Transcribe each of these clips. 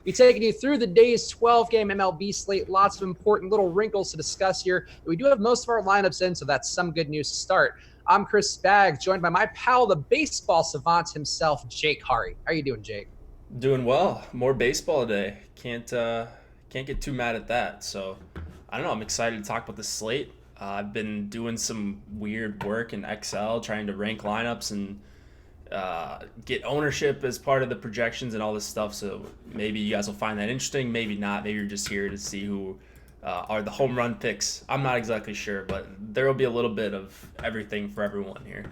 We've taken you through the day's 12-game MLB slate. Lots of important little wrinkles to discuss here. We do have most of our lineups in, so that's some good news to start. I'm Chris Spagg, joined by my pal, the baseball savant himself, Jake Hari. How are you doing, Jake? Doing well. More baseball today. Can't get too mad at that. So I don't know. I'm excited to talk about the slate. I've been doing some weird work in Excel, trying to rank lineups and get ownership as part of the projections and all this stuff. So maybe you guys will find that interesting. Maybe not. Maybe you're just here to see who are the home run picks. I'm not exactly sure, but there will be a little bit of everything for everyone here.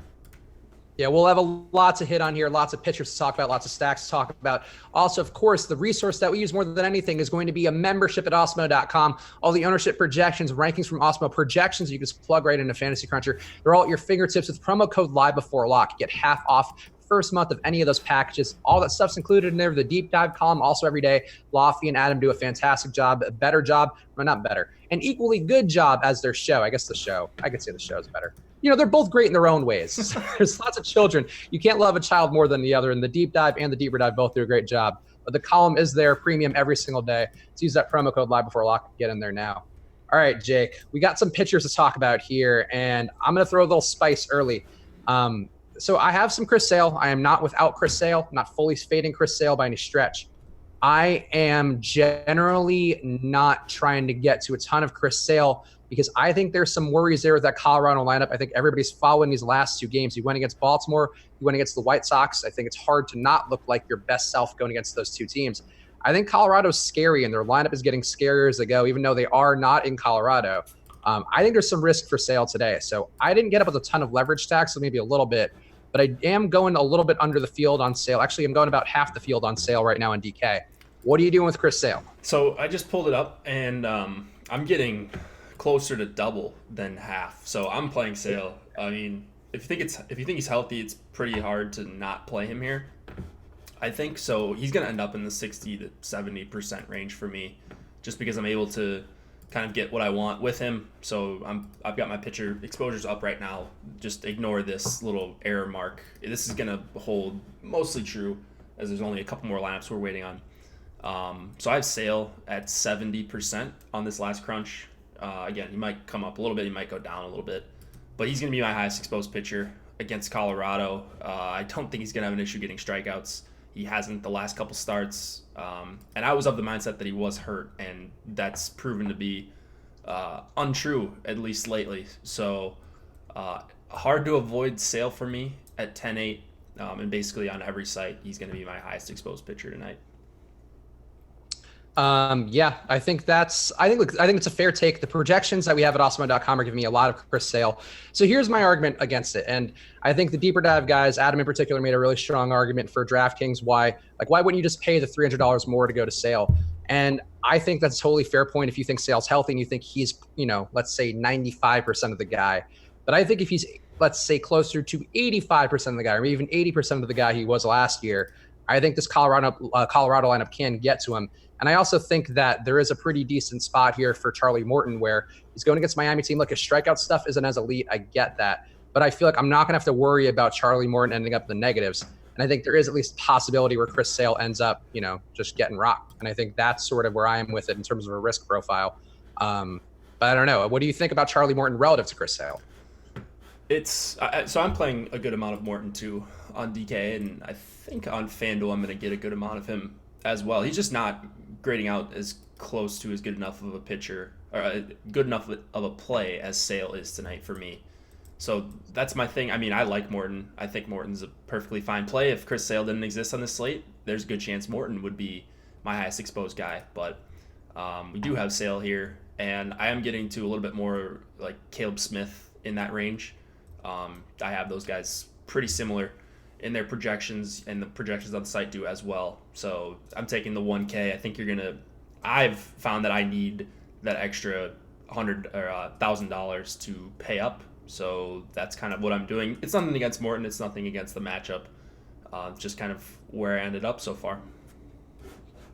Yeah, we'll have a lot to hit on here, lots of pitchers to talk about, lots of stacks to talk about. Also, of course, the resource that we use more than anything is going to be a membership at Osmo.com. All the ownership projections, rankings from Osmo projections, you can just plug right into Fantasy Cruncher. They're all at your fingertips with promo code Live Before Lock. You get half off first month of any of those packages. All that stuff's included in there. The deep dive column also every day. Lofty and Adam do a fantastic job, a better job, well, not better, an equally good job as their show. I could say the show is better. They're both great in their own ways. There's lots of children. You can't love a child more than the other. And the deep dive and the deeper dive both do a great job. But the column is there, premium every single day. So use that promo code Live Before Lock to get in there now. All right, Jake, we got some pitchers to talk about here, and I'm going to throw a little spice early. So I have some Chris Sale. I am not without Chris Sale, not fully fading Chris Sale by any stretch. I am generally not trying to get to a ton of Chris Sale because I think there's some worries there with that Colorado lineup. I think everybody's following these last two games. He went against Baltimore. He went against the White Sox. I think it's hard to not look like your best self going against those two teams. I think Colorado's scary, and their lineup is getting scarier as they go, even though they are not in Colorado. I think there's some risk for Sale today. So I didn't get up with a ton of leverage stacks, so maybe a little bit. But I am going a little bit under the field on Sale. Actually, I'm going about half the field on Sale right now in DK. What are you doing with Chris Sale? So I just pulled it up, and I'm getting closer to double than half. So I'm playing Sale. I mean, if you think he's healthy, it's pretty hard to not play him here. I think so. He's going to end up in the 60 to 70% range for me, just because I'm able to kind of get what I want with him. So I've got my pitcher exposures up right now. Just ignore this little error mark. This is going to hold mostly true, as there's only a couple more lineups we're waiting on. So I have Sale at 70% on this last crunch. Again, he might come up a little bit, he might go down a little bit, but he's going to be my highest exposed pitcher against Colorado. I don't think he's going to have an issue getting strikeouts. He hasn't the last couple starts, and I was of the mindset that he was hurt, and that's proven to be untrue, at least lately. So hard to avoid Sale for me at 10-8, and basically on every site, he's going to be my highest exposed pitcher tonight. Yeah, I think it's a fair take. The projections that we have at Osmo.com are giving me a lot of Chris Sale. So here's my argument against it. And I think the deeper dive guys, Adam in particular, made a really strong argument for DraftKings. Why wouldn't you just pay the $300 more to go to Sale? And I think that's a totally fair point if you think Sale's healthy and you think he's, let's say 95% of the guy. But I think if he's, let's say, closer to 85% of the guy, or even 80% of the guy he was last year, I think this Colorado lineup can get to him. And I also think that there is a pretty decent spot here for Charlie Morton where he's going against Miami team. Look, his strikeout stuff isn't as elite. I get that. But I feel like I'm not going to have to worry about Charlie Morton ending up in the negatives. And I think there is at least a possibility where Chris Sale ends up, just getting rocked. And I think that's sort of where I am with it in terms of a risk profile. But I don't know. What do you think about Charlie Morton relative to Chris Sale? So I'm playing a good amount of Morton too on DK, and I think on FanDuel I'm going to get a good amount of him as well. He's just not grading out as close to as good enough of a pitcher or good enough of a play as Sale is tonight for me. So that's my thing. I mean, I like Morton. I think Morton's a perfectly fine play. If Chris Sale didn't exist on this slate, there's a good chance Morton would be my highest exposed guy. But we do have Sale here, and I am getting to a little bit more like Caleb Smith in that range. I have those guys pretty similar in their projections, and the projections on the site do as well. So I'm taking the 1K. I think I've found that I need that extra $100 or $1,000 to pay up. So that's kind of what I'm doing. It's nothing against Morton. It's nothing against the matchup. Just kind of where I ended up so far.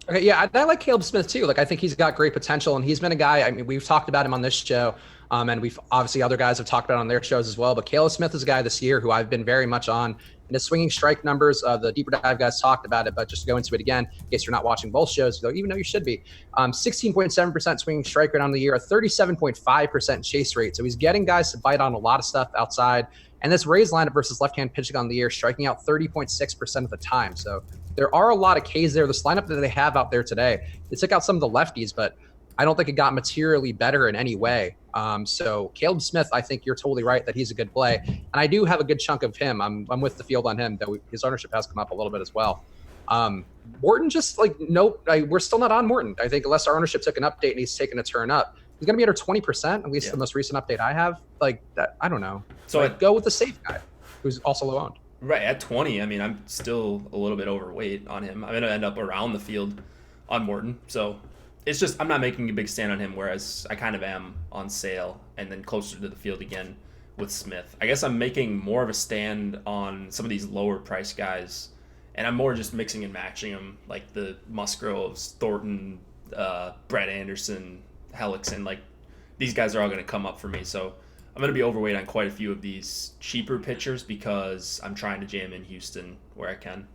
Okay, yeah, I like Caleb Smith too. I think he's got great potential, and he's been a guy. I mean, we've talked about him on this show, and we've obviously other guys have talked about it on their shows as well. But Caleb Smith is a guy this year who I've been very much on And the swinging strike numbers, the deeper dive guys talked about it, but just to go into it again, in case you're not watching both shows, though, even though you should be, 16.7% swinging strike rate on the year, a 37.5% chase rate. So he's getting guys to bite on a lot of stuff outside. And this Rays lineup versus left-hand pitching on the year, striking out 30.6% of the time. So there are a lot of Ks there. This lineup that they have out there today, they took out some of the lefties, but I don't think it got materially better in any way. So Caleb Smith, I think you're totally right that he's a good play. And I do have a good chunk of him. I'm with the field on him, though his ownership has come up a little bit as well. Morton, just like, nope, we're still not on Morton. I think unless our ownership took an update and he's taken a turn up, he's going to be under 20%, at least the most recent update I have. Like that, I don't know. So go with the safe guy who's also low owned. Right, at 20, I mean, I'm still a little bit overweight on him. I'm going to end up around the field on Morton. So it's just, I'm not making a big stand on him, whereas I kind of am on Sale and then closer to the field again with Smith. I guess I'm making more of a stand on some of these lower price guys, and I'm more just mixing and matching them, like the Musgroves, Thornton, Brett Anderson, Hellickson. Like, these guys are all going to come up for me. So I'm going to be overweight on quite a few of these cheaper pitchers because I'm trying to jam in Houston where I can.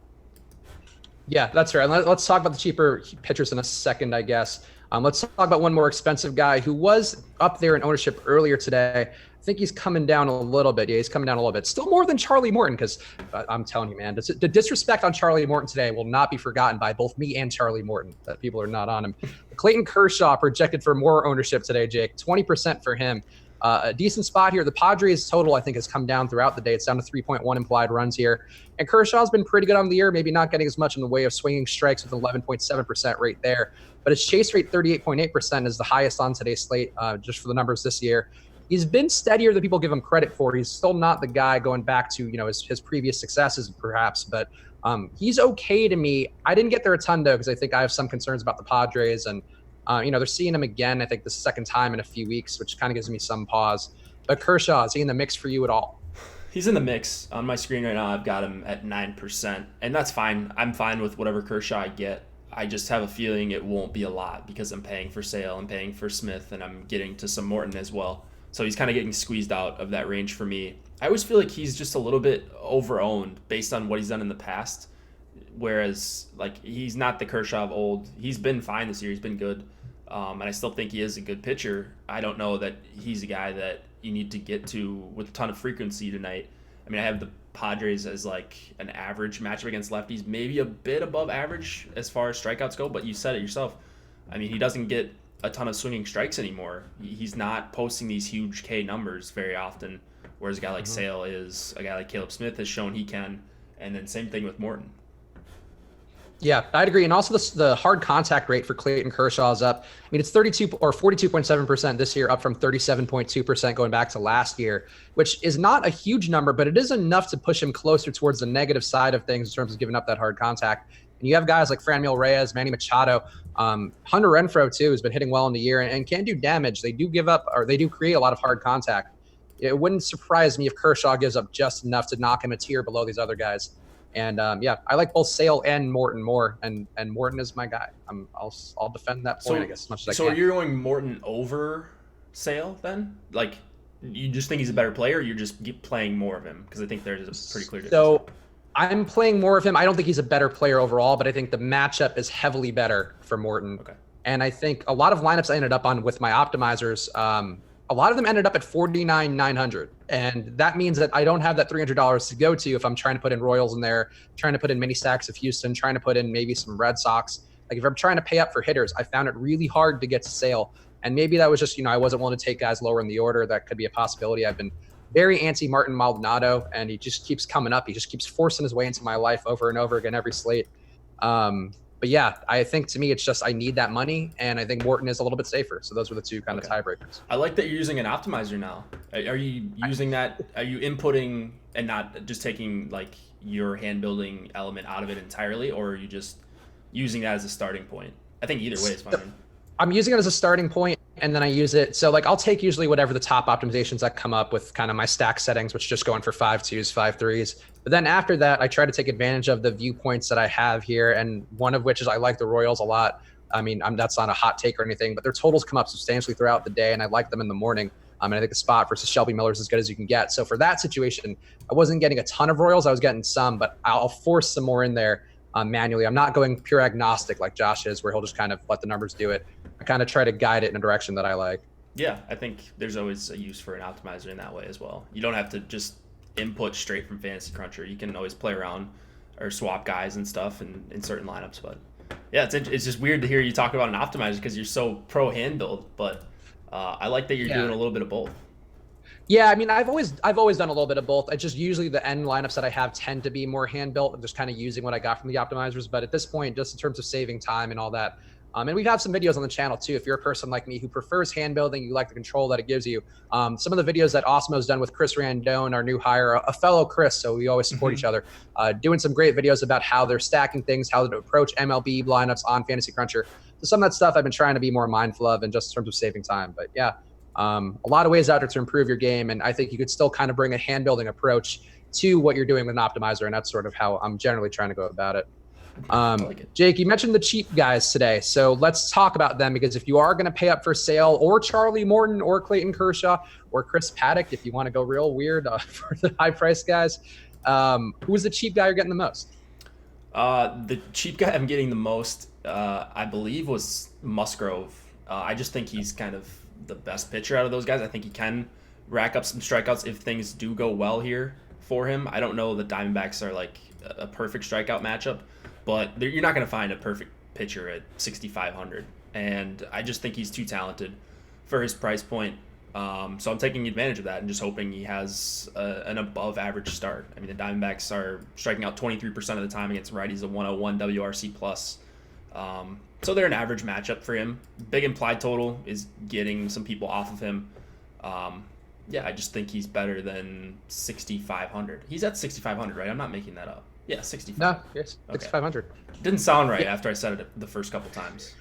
Yeah, that's right. Let's talk about the cheaper pitchers in a second, I guess. Let's talk about one more expensive guy who was up there in ownership earlier today. I think he's coming down a little bit. Yeah, he's coming down a little bit. Still more than Charlie Morton, because I'm telling you, man, the disrespect on Charlie Morton today will not be forgotten by both me and Charlie Morton, that people are not on him. Clayton Kershaw projected for more ownership today, Jake. 20% for him. A decent spot here. The Padres total, I think, has come down throughout the day. It's down to 3.1 implied runs here. And Kershaw's been pretty good on the year, maybe not getting as much in the way of swinging strikes with an 11.7% rate there. But his chase rate, 38.8%, is the highest on today's slate, just for the numbers this year. He's been steadier than people give him credit for. He's still not the guy going back to, his previous successes, perhaps. But he's okay to me. I didn't get there a ton, though, because I think I have some concerns about the Padres. And they're seeing him again, I think, the second time in a few weeks, which kind of gives me some pause. But Kershaw, is he in the mix for you at all? He's in the mix. On my screen right now, I've got him at 9%, and that's fine. I'm fine with whatever Kershaw I get. I just have a feeling it won't be a lot because I'm paying for Sale, I'm paying for Smith, and I'm getting to some Morton as well. So he's kind of getting squeezed out of that range for me. I always feel like he's just a little bit over-owned based on what he's done in the past, whereas like he's not the Kershaw of old. He's been fine this year. He's been good. And I still think he is a good pitcher. I don't know that he's a guy that you need to get to with a ton of frequency tonight. I mean, I have the Padres as like an average matchup against lefties, maybe a bit above average as far as strikeouts go, but you said it yourself. I mean, he doesn't get a ton of swinging strikes anymore. He's not posting these huge K numbers very often, whereas a guy like Sale is, a guy like Caleb Smith has shown he can, and then same thing with Morton. Yeah, I'd agree. And also the hard contact rate for Clayton Kershaw is up. I mean, it's 32 or 42.7% this year, up from 37.2% going back to last year, which is not a huge number, but it is enough to push him closer towards the negative side of things in terms of giving up that hard contact. And you have guys like Franmil Reyes, Manny Machado, Hunter Renfroe too, who's been hitting well in the year and can do damage. They do give up, or they do create a lot of hard contact. It wouldn't surprise me if Kershaw gives up just enough to knock him a tier below these other guys. And I like both Sale and Morton more, and Morton is my guy. I'll defend that point, I guess, as much as I can. So are you going Morton over Sale then? Like, you just think he's a better player, or you just keep playing more of him? Because I think there's a pretty clear difference. So I'm playing more of him. I don't think he's a better player overall, but I think the matchup is heavily better for Morton. Okay. And I think a lot of lineups I ended up on with my optimizers, a lot of them ended up at $49,900. And that means that I don't have that $300 to go to if I'm trying to put in Royals in there, trying to put in mini stacks of Houston, trying to put in maybe some Red Sox. Like if I'm trying to pay up for hitters, I found it really hard to get to Sale. And maybe that was just, I wasn't willing to take guys lower in the order. That could be a possibility. I've been very anti-Martin Maldonado, and he just keeps coming up. He just keeps forcing his way into my life over and over again every slate. But yeah, I think to me, it's just I need that money, and I think Morton is a little bit safer. So those were the two kind of tiebreakers. I like that you're using an optimizer now. Are you using that? Are you inputting and not just taking like your hand building element out of it entirely, or are you just using that as a starting point? I think either way is fine. I'm using it as a starting point, and then I use it. So like I'll take usually whatever the top optimizations that come up with kind of my stack settings, which just going for 5.2s, 5.3s. But then after that, I try to take advantage of the viewpoints that I have here. And one of which is I like the Royals a lot. I mean, that's not a hot take or anything, but their totals come up substantially throughout the day, and I like them in the morning. And I think the spot versus Shelby Miller is as good as you can get. So for that situation, I wasn't getting a ton of Royals. I was getting some, but I'll force some more in there manually. I'm not going pure agnostic like Josh is, where he'll just kind of let the numbers do it. I kind of try to guide it in a direction that I like. Yeah, I think there's always a use for an optimizer in that way as well. You don't have to just input straight from Fantasy Cruncher. You can always play around or swap guys and stuff in certain lineups. But yeah, it's just weird to hear you talk about an optimizer because you're so pro hand build. But I like that you're doing a little bit of both. Yeah, I mean, I've always done a little bit of both. I just usually the end lineups that I have tend to be more hand built and just kind of using what I got from the optimizers. But at this point, just in terms of saving time and all that, and we have some videos on the channel too. If you're a person like me who prefers hand building, you like the control that it gives you. Some of the videos that Osmo's done with Chris Randone, our new hire, a fellow Chris, so we always support each other, doing some great videos about how they're stacking things, how to approach MLB lineups on Fantasy Cruncher. So some of that stuff I've been trying to be more mindful of, and just in terms of saving time. But yeah, a lot of ways out there to improve your game, and I think you could still kind of bring a hand building approach to what you're doing with an optimizer, and that's sort of how I'm generally trying to go about it. Jake, you mentioned the cheap guys today, so let's talk about them, because if you are going to pay up for Sale or Charlie Morton or Clayton Kershaw or Chris Paddock, if you want to go real weird for the high price guys, who's the cheap guy you're getting the most? The cheap guy I'm getting the most, I believe, was Musgrove. I just think he's kind of the best pitcher out of those guys. I think he can rack up some strikeouts if things do go well here for him. I don't know the Diamondbacks are like a perfect strikeout matchup, but you're not going to find a perfect pitcher at 6,500, and I just think he's too talented for his price point. So I'm taking advantage of that and just hoping he has an above average start. I mean, the Diamondbacks are striking out 23% of the time against righties, a 101 WRC plus. So they're an average matchup for him. Big implied total is getting some people off of him. Yeah, I just think he's better than 6,500. He's at 6,500, right? I'm not making that up. Yeah, 65. No, yes, 6,500. Okay. Didn't sound right after I said it the first couple times.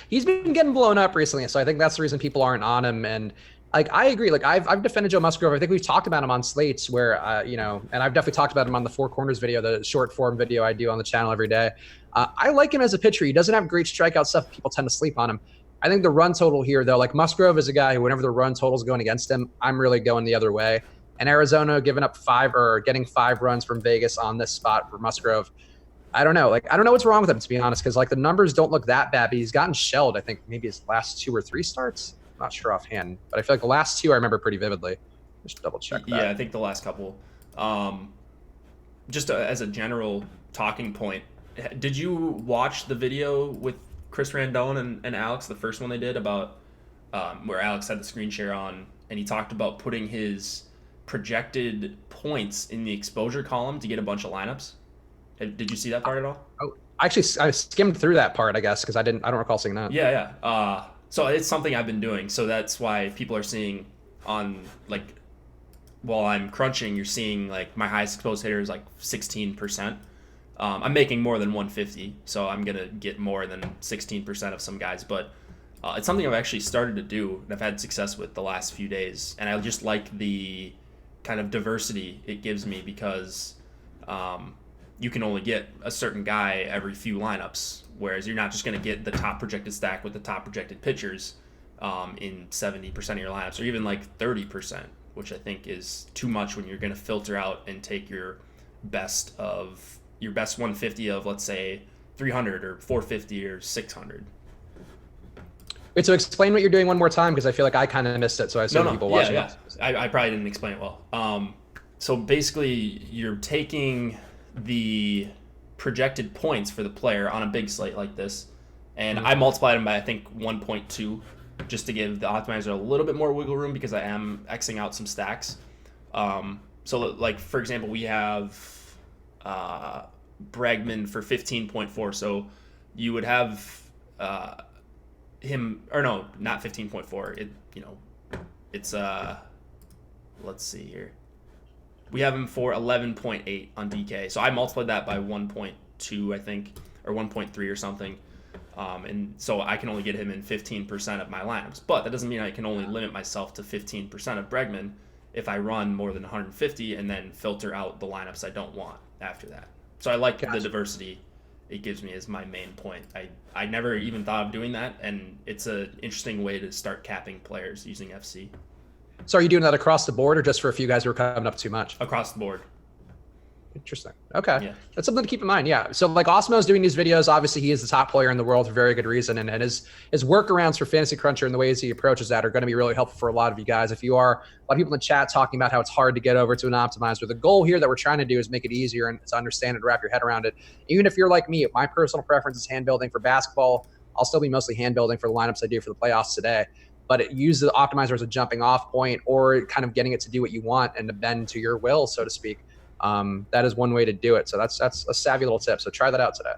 He's been getting blown up recently, so I think that's the reason people aren't on him. And like, I agree. Like, I've defended Joe Musgrove. I think we've talked about him on slates where, and I've definitely talked about him on the Four Corners video, the short form video I do on the channel every day. I like him as a pitcher. He doesn't have great strikeout stuff. People tend to sleep on him. I think the run total here, though, like Musgrove is a guy who, whenever the run total is going against him, I'm really going the other way. And Arizona giving up getting 5 runs from Vegas on this spot for Musgrove. I don't know. Like, I don't know what's wrong with him, to be honest, because like the numbers don't look that bad, but he's gotten shelled. I think maybe his last 2 or 3 starts. I'm not sure offhand, but I feel like the last 2 I remember pretty vividly. Just double check that. Yeah, I think the last couple. Just as a general talking point, did you watch the video with Chris Randone and Alex, the first one they did about where Alex had the screen share on, and he talked about putting his projected points in the exposure column to get a bunch of lineups? Did you see that part at all? Oh, actually, I skimmed through that part, I guess, because I don't recall seeing that. Yeah. So it's something I've been doing. So that's why people are seeing on, like, while I'm crunching, you're seeing like my highest exposed hitter is like 16%. I'm making more than 150, so I'm gonna get more than 16% of some guys. But it's something I've actually started to do, and I've had success with the last few days. And I just like the kind of diversity it gives me, because you can only get a certain guy every few lineups, whereas you're not just going to get the top projected stack with the top projected pitchers in 70% of your lineups, or even like 30%, which I think is too much when you're going to filter out and take your best 150 of, let's say, 300 or 450 or 600. Wait, so explain what you're doing one more time, because I feel like I kind of missed it, so I assume people watching it. I probably didn't explain it well. So basically, you're taking the projected points for the player on a big slate like this, and I multiplied them by, I think, 1.2, just to give the optimizer a little bit more wiggle room, because I am Xing out some stacks. So, like, for example, we have Bregman for 15.4, so you would have him, or no, not 15.4. It's let's see here. We have him for 11.8 on DK. So I multiplied that by 1.2, I think, or 1.3 or something. And so I can only get him in 15% of my lineups. But that doesn't mean I can only limit myself to 15% of Bregman if I run more than 150 and then filter out the lineups I don't want after that. So I like the diversity it gives me as my main point. I never even thought of doing that, and it's an interesting way to start capping players using FC. So are you doing that across the board or just for a few guys who are coming up too much? Across the board. Interesting. Okay. Yeah. That's something to keep in mind. Yeah. So like Osmo's doing these videos. Obviously, he is the top player in the world for very good reason. And his workarounds for Fantasy Cruncher and the ways he approaches that are going to be really helpful for a lot of you guys. If you are, a lot of people in the chat talking about how it's hard to get over to an optimizer. The goal here that we're trying to do is make it easier and to understand and wrap your head around it. Even if you're like me, my personal preference is hand building for basketball. I'll still be mostly hand building for the lineups I do for the playoffs today. But it uses the optimizer as a jumping off point or kind of getting it to do what you want and to bend to your will, so to speak. That is one way to do it. So that's a savvy little tip. So try that out today.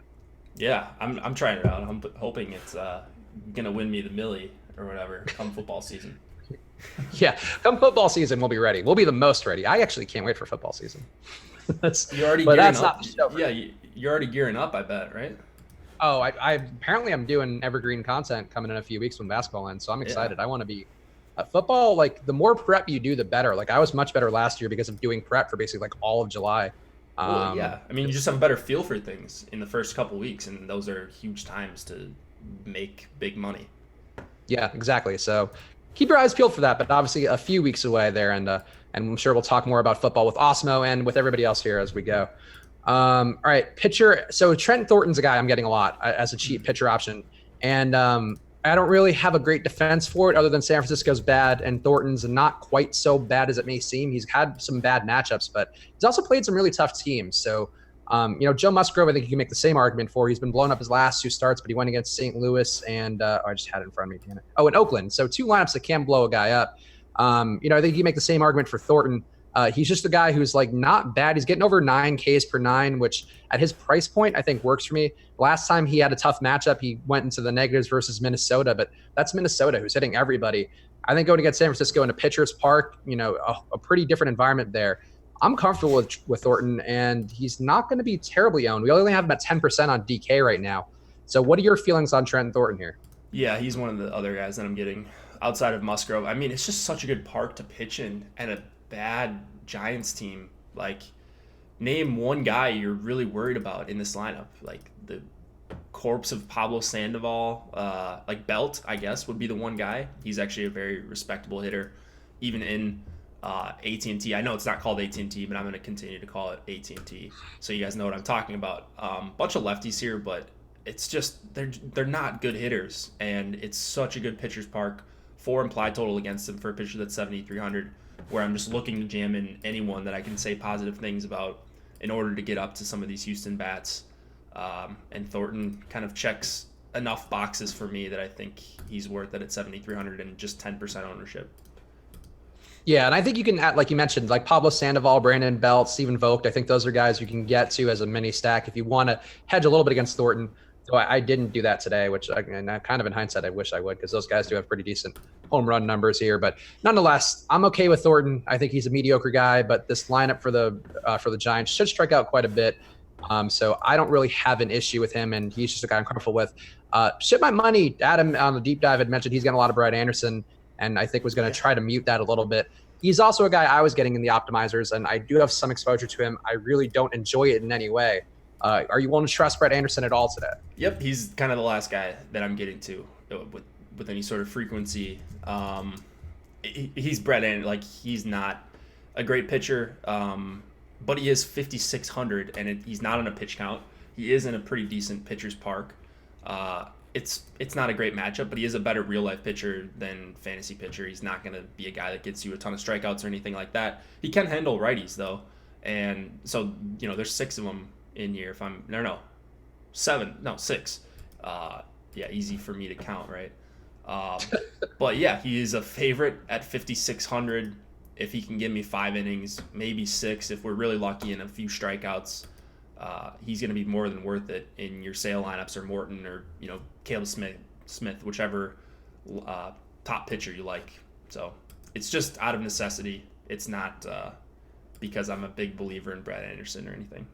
Yeah, I'm trying it out. I'm hoping it's gonna win me the millie or whatever come football season. Yeah, come football season, we'll be ready. We'll be the most ready. I actually can't wait for football season. You're already but gearing that's up. not the show. Yeah, you're already gearing up, I bet, right? Oh, I apparently I'm doing evergreen content coming in a few weeks when basketball ends. So I'm excited. I want to be football. Like the more prep you do, the better. Like I was much better last year because of doing prep for basically like all of July. Well, yeah, I mean, you just have a better feel for things in the first couple weeks, and those are huge times to make big money. Yeah, exactly. So keep your eyes peeled for that. But obviously, a few weeks away there, and I'm sure we'll talk more about football with Osmo and with everybody else here as we go. All right, pitcher. So Trent Thornton's a guy I'm getting a lot as a cheap pitcher option, and I don't really have a great defense for it other than San Francisco's bad and Thornton's not quite so bad as it may seem. He's had some bad matchups, but he's also played some really tough teams. So, Joe Musgrove, I think you can make the same argument for. He's been blown up his last 2 starts, but he went against St. Louis and I just had it in front of me. Damn it. Oh, and Oakland. So 2 lineups that can blow a guy up. I think you can make the same argument for Thornton. He's just a guy who's like not bad. He's getting over 9 Ks per 9, which at his price point, I think works for me. Last time he had a tough matchup, he went into the negatives versus Minnesota, but that's Minnesota who's hitting everybody. I think going against San Francisco in a pitcher's park, a pretty different environment there. I'm comfortable with Thornton, and he's not going to be terribly owned. We only have him at 10% on DK right now. So what are your feelings on Trent Thornton here? Yeah, he's one of the other guys that I'm getting outside of Musgrove. I mean, it's just such a good park to pitch in and a bad Giants team. Like, name one guy you're really worried about in this lineup. Like the corpse of Pablo Sandoval, like Belt, I guess, would be the one guy. He's actually a very respectable hitter, even in AT&T. I know it's not called AT&T, but I'm going to continue to call it AT&T, so you guys know what I'm talking about. Bunch of lefties here, but it's just they're not good hitters, and it's such a good pitcher's park. 4 implied total against them for a pitcher that's 7,300, where I'm just looking to jam in anyone that I can say positive things about in order to get up to some of these Houston bats. And Thornton kind of checks enough boxes for me that I think he's worth it at 7,300 and just 10% ownership. Yeah, and I think you can add, like you mentioned, like Pablo Sandoval, Brandon Belt, Steven Vogt. I think those are guys you can get to as a mini stack if you want to hedge a little bit against Thornton. So I didn't do that today, which kind of in hindsight, I wish I would, because those guys do have pretty decent home run numbers here. But nonetheless, I'm okay with Thornton. I think he's a mediocre guy, but this lineup for the Giants should strike out quite a bit. So I don't really have an issue with him, and he's just a guy I'm comfortable with. Ship my money. Adam on the deep dive had mentioned he's got a lot of Brett Anderson, and I think was going to try to mute that a little bit. He's also a guy I was getting in the optimizers, and I do have some exposure to him. I really don't enjoy it in any way. Are you willing to trust Brett Anderson at all today? Yep, he's kind of the last guy that I'm getting to with any sort of frequency. He's Brett Anderson. Like, he's not a great pitcher, but he is 5,600, and he's not on a pitch count. He is in a pretty decent pitcher's park. It's not a great matchup, but he is a better real-life pitcher than fantasy pitcher. He's not going to be a guy that gets you a ton of strikeouts or anything like that. He can handle righties, though. And so, there's 6 of them in here. Six. Yeah, easy for me to count, right? But yeah, he is a favorite at 5,600. If he can give me 5 innings, maybe 6, if we're really lucky, and a few strikeouts, he's going to be more than worth it in your sale lineups, or Morton, or Caleb Smith, whichever top pitcher you like. So it's just out of necessity. It's not because I'm a big believer in Brett Anderson or anything.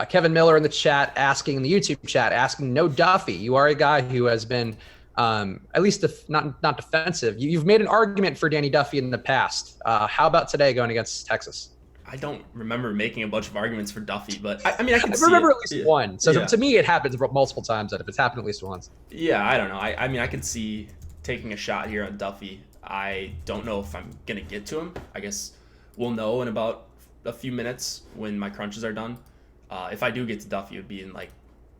Kevin Miller in the chat asking, in the YouTube chat, asking, no Duffy. You are a guy who has been at least not defensive. You've made an argument for Danny Duffy in the past. How about today going against Texas? I don't remember making a bunch of arguments for Duffy, but I mean, I can remember see at least one. So to me, it happens multiple times. That if it's happened at least once. Yeah, I don't know. I mean, I can see taking a shot here on Duffy. I don't know if I'm going to get to him. I guess we'll know in about a few minutes when my crunches are done. If I do get to Duffy, it would be in like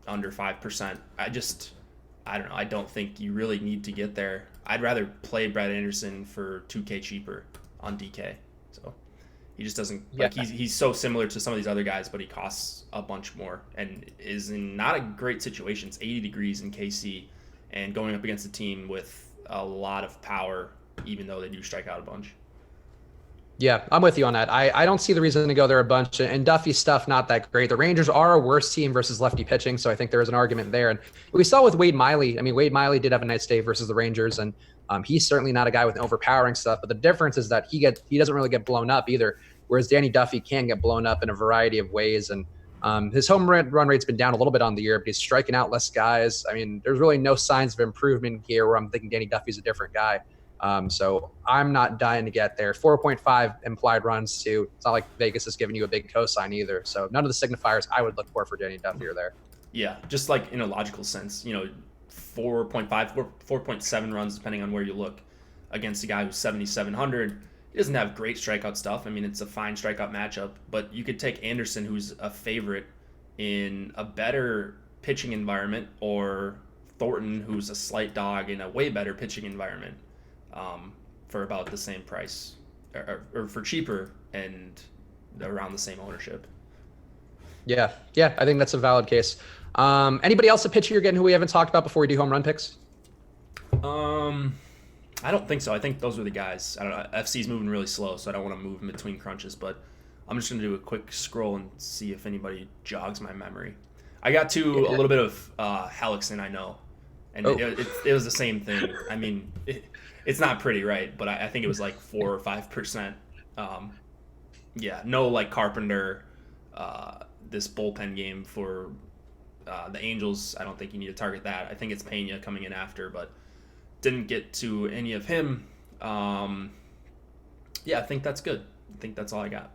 under 5%. I don't know. I don't think you really need to get there. I'd rather play Brett Anderson for 2K cheaper on DK. So he just doesn't like he's so similar to some of these other guys, but he costs a bunch more and is in not a great situation. It's 80 degrees in KC and going up against a team with a lot of power, even though they do strike out a bunch. Yeah, I'm with you on that. I don't see the reason to go there a bunch. And Duffy's stuff, not that great. The Rangers are a worse team versus lefty pitching, so I think there is an argument there. And we saw with Wade Miley. I mean, Wade Miley did have a nice day versus the Rangers, and he's certainly not a guy with overpowering stuff. But the difference is that he doesn't really get blown up either, whereas Danny Duffy can get blown up in a variety of ways. And his home run rate's been down a little bit on the year, but he's striking out less guys. I mean, there's really no signs of improvement here where I'm thinking Danny Duffy's a different guy. So I'm not dying to get there. 4.5 implied runs too. It's not like Vegas is giving you a big cosign either. So none of the signifiers I would look for Danny Duffy are there. Yeah, just like in a logical sense, 4.5, 4.7 runs depending on where you look against a guy who's 7,700. He doesn't have great strikeout stuff. I mean, it's a fine strikeout matchup, but you could take Anderson, who's a favorite in a better pitching environment, or Thornton, who's a slight dog in a way better pitching environment. For about the same price, or for cheaper and around the same ownership. Yeah, I think that's a valid case. Anybody else a pitcher you're getting who we haven't talked about before we do home run picks? I don't think so. I think those are the guys. I don't know. FC's moving really slow, so I don't want to move in between crunches, but I'm just going to do a quick scroll and see if anybody jogs my memory. I got to a little bit of Hellickson, I know, and it was the same thing. I mean, it's not pretty, right? But I think it was like 4 or 5%. No, like Carpenter, this bullpen game for the Angels. I don't think you need to target that. I think it's Pena coming in after, but didn't get to any of him. I think that's good. I think that's all I got.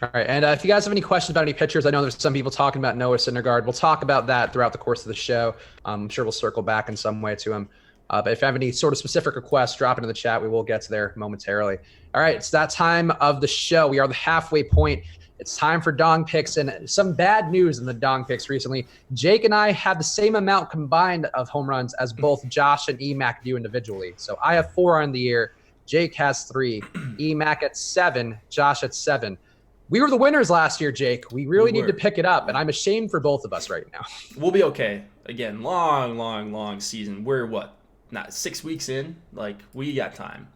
All right, and if you guys have any questions about any pitchers, I know there's some people talking about Noah Syndergaard. We'll talk about that throughout the course of the show. I'm sure we'll circle back in some way to him. But if you have any sort of specific requests, drop into the chat. We will get to there momentarily. All right, it's that time of the show. We are the halfway point. It's time for Dong Picks, and some bad news in the Dong Picks recently. Jake and I have the same amount combined of home runs as both Josh and EMAC do individually. So I have 4 on the year. Jake has 3. EMAC at 7. Josh at 7. We were the winners last year, Jake. We really need to pick it up, and I'm ashamed for both of us right now. We'll be okay. Again, long season. We're not 6 weeks in? Like, we got time.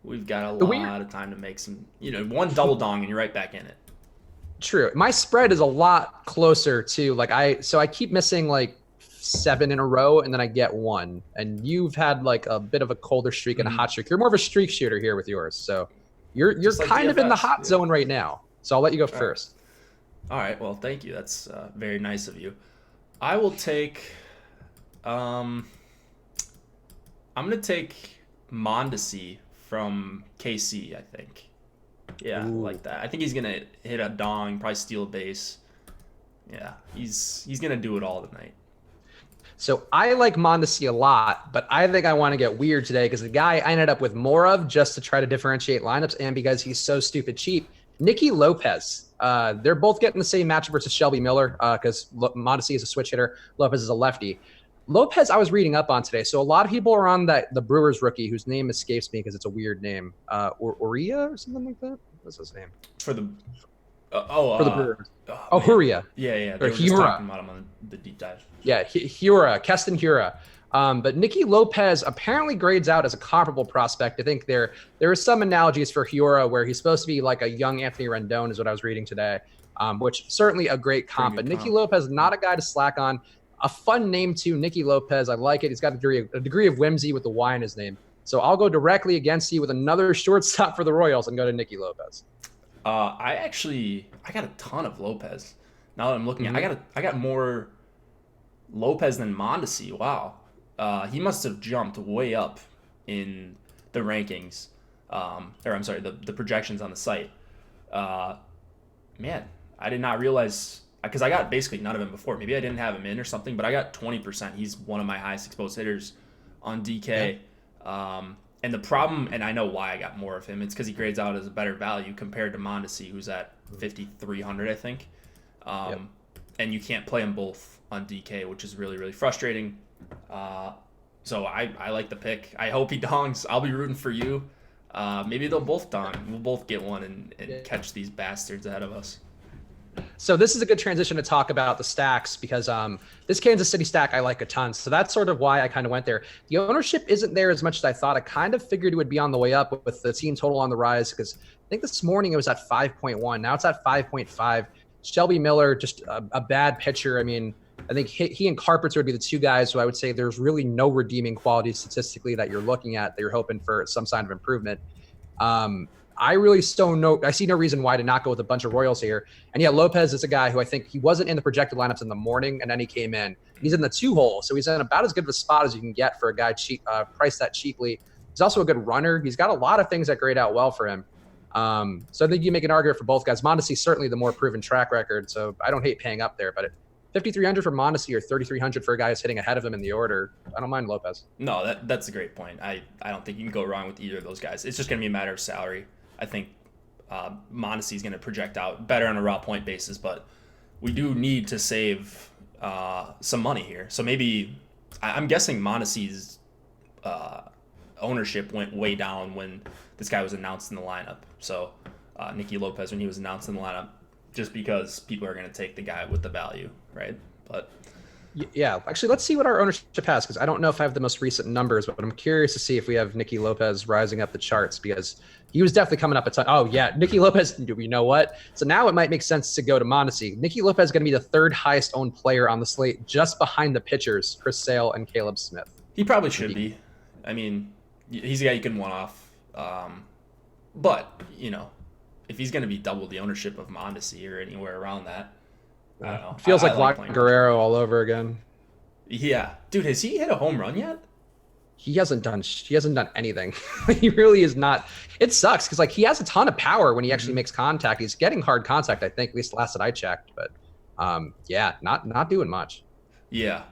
We've got a lot of time to make some, one double dong and you're right back in it. True. My spread is a lot closer to I keep missing like 7 in a row and then I get 1. And you've had like a bit of a colder streak and a hot streak. You're more of a streak shooter here with yours. So you're like kind of in the hot zone right now. So I'll let you go first. All right. Well, thank you. That's very nice of you. I will take I'm going to take Mondesi from KC, I think. Yeah, Ooh. like that. I think he's going to hit a dong, probably steal a base. Yeah, he's going to do it all tonight. So I like Mondesi a lot, but I think I want to get weird today because the guy I ended up with more of just to try to differentiate lineups and because he's so stupid cheap, Nicky Lopez. They're both getting the same matchup versus Shelby Miller because Mondesi is a switch hitter. Lopez is a lefty. Lopez, I was reading up on today. So a lot of people are on the Brewers rookie, whose name escapes me because it's a weird name. Uria or something like that? What's his name? For the Brewers. Huria. Yeah. They were just talking about him on the deep dive. Yeah, Keston Hura. But Nicky Lopez apparently grades out as a comparable prospect. I think there are some analogies for Hura where he's supposed to be like a young Anthony Rendon is what I was reading today, which certainly a great comp. But Nicky Lopez, not a guy to slack on. A fun name too, Nicky Lopez. I like it. He's got a degree of whimsy with the Y in his name. So I'll go directly against you with another shortstop for the Royals and go to Nicky Lopez. I got a ton of Lopez. Now that I'm looking at, I got more Lopez than Mondesi. Wow. He must have jumped way up in the rankings. The projections on the site. Man, I did not realize, because I got basically none of him before. Maybe I didn't have him in or something, but I got 20%. He's one of my highest exposed hitters on DK. Yeah. And the problem, and I know why I got more of him, it's because he grades out as a better value compared to Mondesi, who's at 5,300, I think. Yep. And you can't play them both on DK, which is really, really frustrating. So I like the pick. I hope he dongs. I'll be rooting for you. Maybe they'll both dong. We'll both get one and catch these bastards ahead of us. So this is a good transition to talk about the stacks because this Kansas City stack I like a ton. So that's sort of why I kind of went there. The ownership isn't there as much as I thought. I kind of figured it would be on the way up with the team total on the rise because I think this morning it was at 5.1. Now it's at 5.5. Shelby Miller, just a bad pitcher. I mean, I think he and Carpenter would be the two guys who I would say there's really no redeeming quality statistically that you're looking at that you're hoping for some sign of improvement. I really still I see no reason why to not go with a bunch of Royals here. And yeah, Lopez is a guy who I think he wasn't in the projected lineups in the morning, and then he came in. He's in the 2-hole, so he's in about as good of a spot as you can get for a guy priced that cheaply. He's also a good runner. He's got a lot of things that grade out well for him. So I think you make an argument for both guys. Mondesi certainly the more proven track record, so I don't hate paying up there. But at 5,300 for Mondesi or 3,300 for a guy who's hitting ahead of him in the order, I don't mind Lopez. No, that's a great point. I don't think you can go wrong with either of those guys. It's just going to be a matter of salary. I think Mondesi is going to project out better on a raw point basis, but we do need to save some money here. So maybe I'm guessing Mondesi's ownership went way down when this guy was announced in the lineup. So Nicky Lopez, when he was announced in the lineup, just because people are going to take the guy with the value, right? But yeah, actually, let's see what our ownership has because I don't know if I have the most recent numbers, but I'm curious to see if we have Nicky Lopez rising up the charts because he was definitely coming up a ton. Oh yeah, Nicky Lopez. You know what? So now it might make sense to go to Mondesi. Nicky Lopez is going to be the third highest owned player on the slate, just behind the pitchers, Chris Sale and Caleb Smith. He probably should be. I mean, he's a guy you can one off. But if he's going to be double the ownership of Mondesi or anywhere around that, I don't know. It feels like Vlad Guerrero all over again. Yeah, dude, has he hit a home run yet? He hasn't done anything. He really is not. It sucks because he has a ton of power when he actually makes contact. He's getting hard contact, I think, at least last that I checked. But yeah, not doing much. Yeah,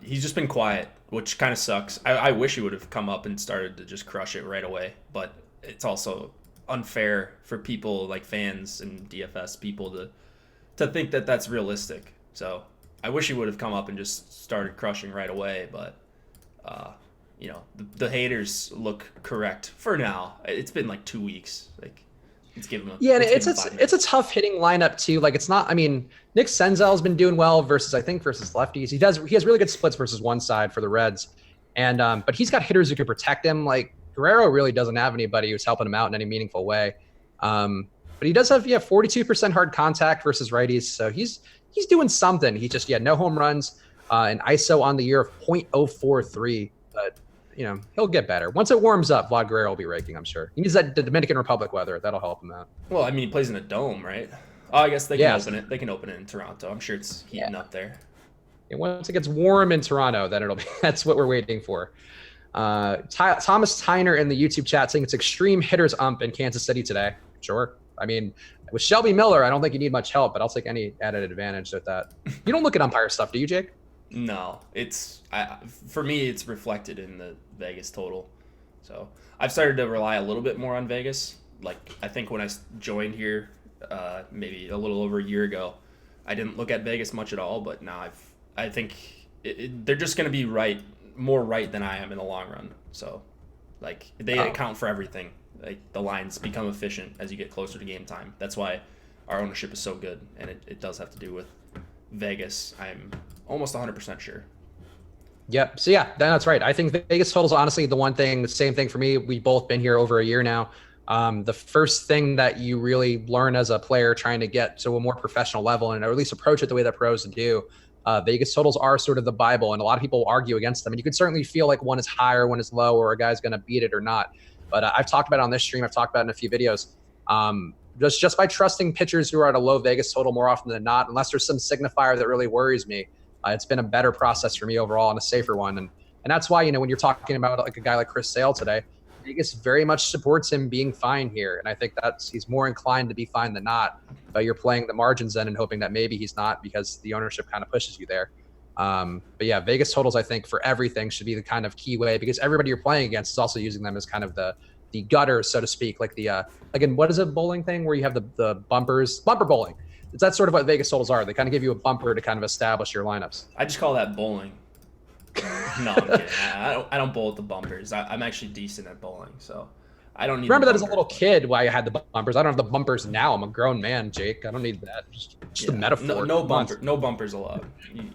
he's just been quiet, which kind of sucks. I wish he would have come up and started to just crush it right away. But it's also unfair for people like fans and DFS people to think that that's realistic. So I wish he would have come up and just started crushing right away. But the haters look correct for now. It's been 2 weeks. Let's give him a it's a tough hitting lineup too. It's not. I mean, Nick Senzel's been doing well versus lefties. He has really good splits versus one side for the Reds, and but he's got hitters who can protect him. Guerrero really doesn't have anybody who's helping him out in any meaningful way. But he does have 42% hard contact versus righties, so he's doing something. He just no home runs, an ISO on the year of .043. But he'll get better once it warms up. Vlad Guerrero will be raking, I'm sure. He needs the Dominican Republic weather. That'll help him out. Well, I mean, he plays in a dome, right? Oh, I guess they can open it. They can open it in Toronto. I'm sure it's heating up there. And once it gets warm in Toronto, then it'll be. That's what we're waiting for. Thomas Tyner in the YouTube chat saying it's extreme hitters ump in Kansas City today. Sure. I mean, with Shelby Miller, I don't think you need much help, but I'll take any added advantage with that. You don't look at umpire stuff, do you, Jake? No, for me, it's reflected in the Vegas total. So I've started to rely a little bit more on Vegas. I think when I joined here, maybe a little over a year ago, I didn't look at Vegas much at all, but now I think they're just going to be more right than I am in the long run. So they account for everything. The lines become efficient as you get closer to game time. That's why our ownership is so good, and it does have to do with Vegas. I'm almost 100% sure. Yep. So yeah, that's right. I think Vegas total is honestly the same thing for me. We've both been here over a year now. The first thing that you really learn as a player trying to get to a more professional level, and or at least approach it the way that pros do, Vegas totals are sort of the Bible, and a lot of people argue against them. And you could certainly feel one is high or one is low, or a guy's going to beat it or not. But I've talked about it on this stream. I've talked about it in a few videos. Just by trusting pitchers who are at a low Vegas total more often than not, unless there's some signifier that really worries me, it's been a better process for me overall and a safer one. And that's why, when you're talking about a guy like Chris Sale today, Vegas very much supports him being fine here. And I think he's more inclined to be fine than not. But you're playing the margins then and hoping that maybe he's not because the ownership kind of pushes you there. But yeah, Vegas totals, I think, for everything should be the kind of key way, because everybody you're playing against is also using them as kind of the gutter, so to speak, like the like in what is a bowling thing where you have the bumper bowling. That's sort of what Vegas totals are. They kind of give you a bumper to kind of establish your lineups. I just call that bowling. No, I'm kidding. I don't bowl at the bumpers. I'm actually decent at bowling, so I don't need. Remember that as a little kid, why I had the bumpers. I don't have the bumpers now. I'm a grown man, Jake. I don't need that. Just a metaphor. No bumpers allowed.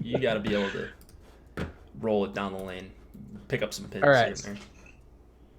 You got to be able to roll it down the lane, pick up some pins. All right.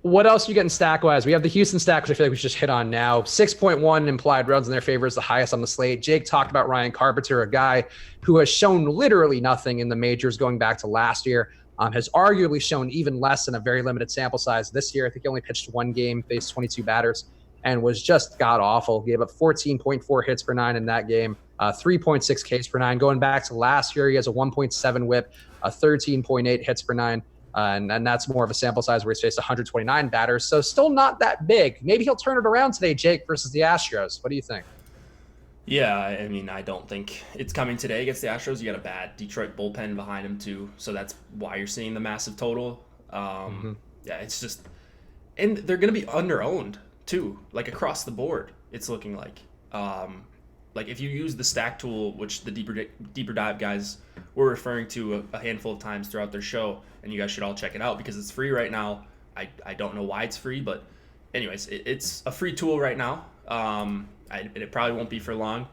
What else are you getting stack-wise? We have the Houston stack, which I feel like we should just hit on now. 6.1 implied runs in their favor is the highest on the slate. Jake talked about Ryan Carpenter, a guy who has shown literally nothing in the majors going back to last year. Has arguably shown even less in a very limited sample size this year. I think he only pitched one game, faced 22 batters, and was just god-awful. Gave up 14.4 hits per nine in that game, 3.6 Ks per nine. Going back to last year, he has a 1.7 whip, a 13.8 hits per nine. And that's more of a sample size where he's faced 129 batters. So still not that big. Maybe he'll turn it around today, Jake, versus the Astros. What do you think? Yeah, I mean, I don't think it's coming today against the Astros. You got a bad Detroit bullpen behind him, too. So that's why you're seeing the massive total. Yeah, it's just – and they're going to be under-owned, too, like across the board, it's looking like. Like if you use the stack tool, which the deeper dive guys were referring to a handful of times throughout their show, and you guys should all check it out because it's free right now. I don't know why it's free, but anyways, it's a free tool right now. It probably won't be for long.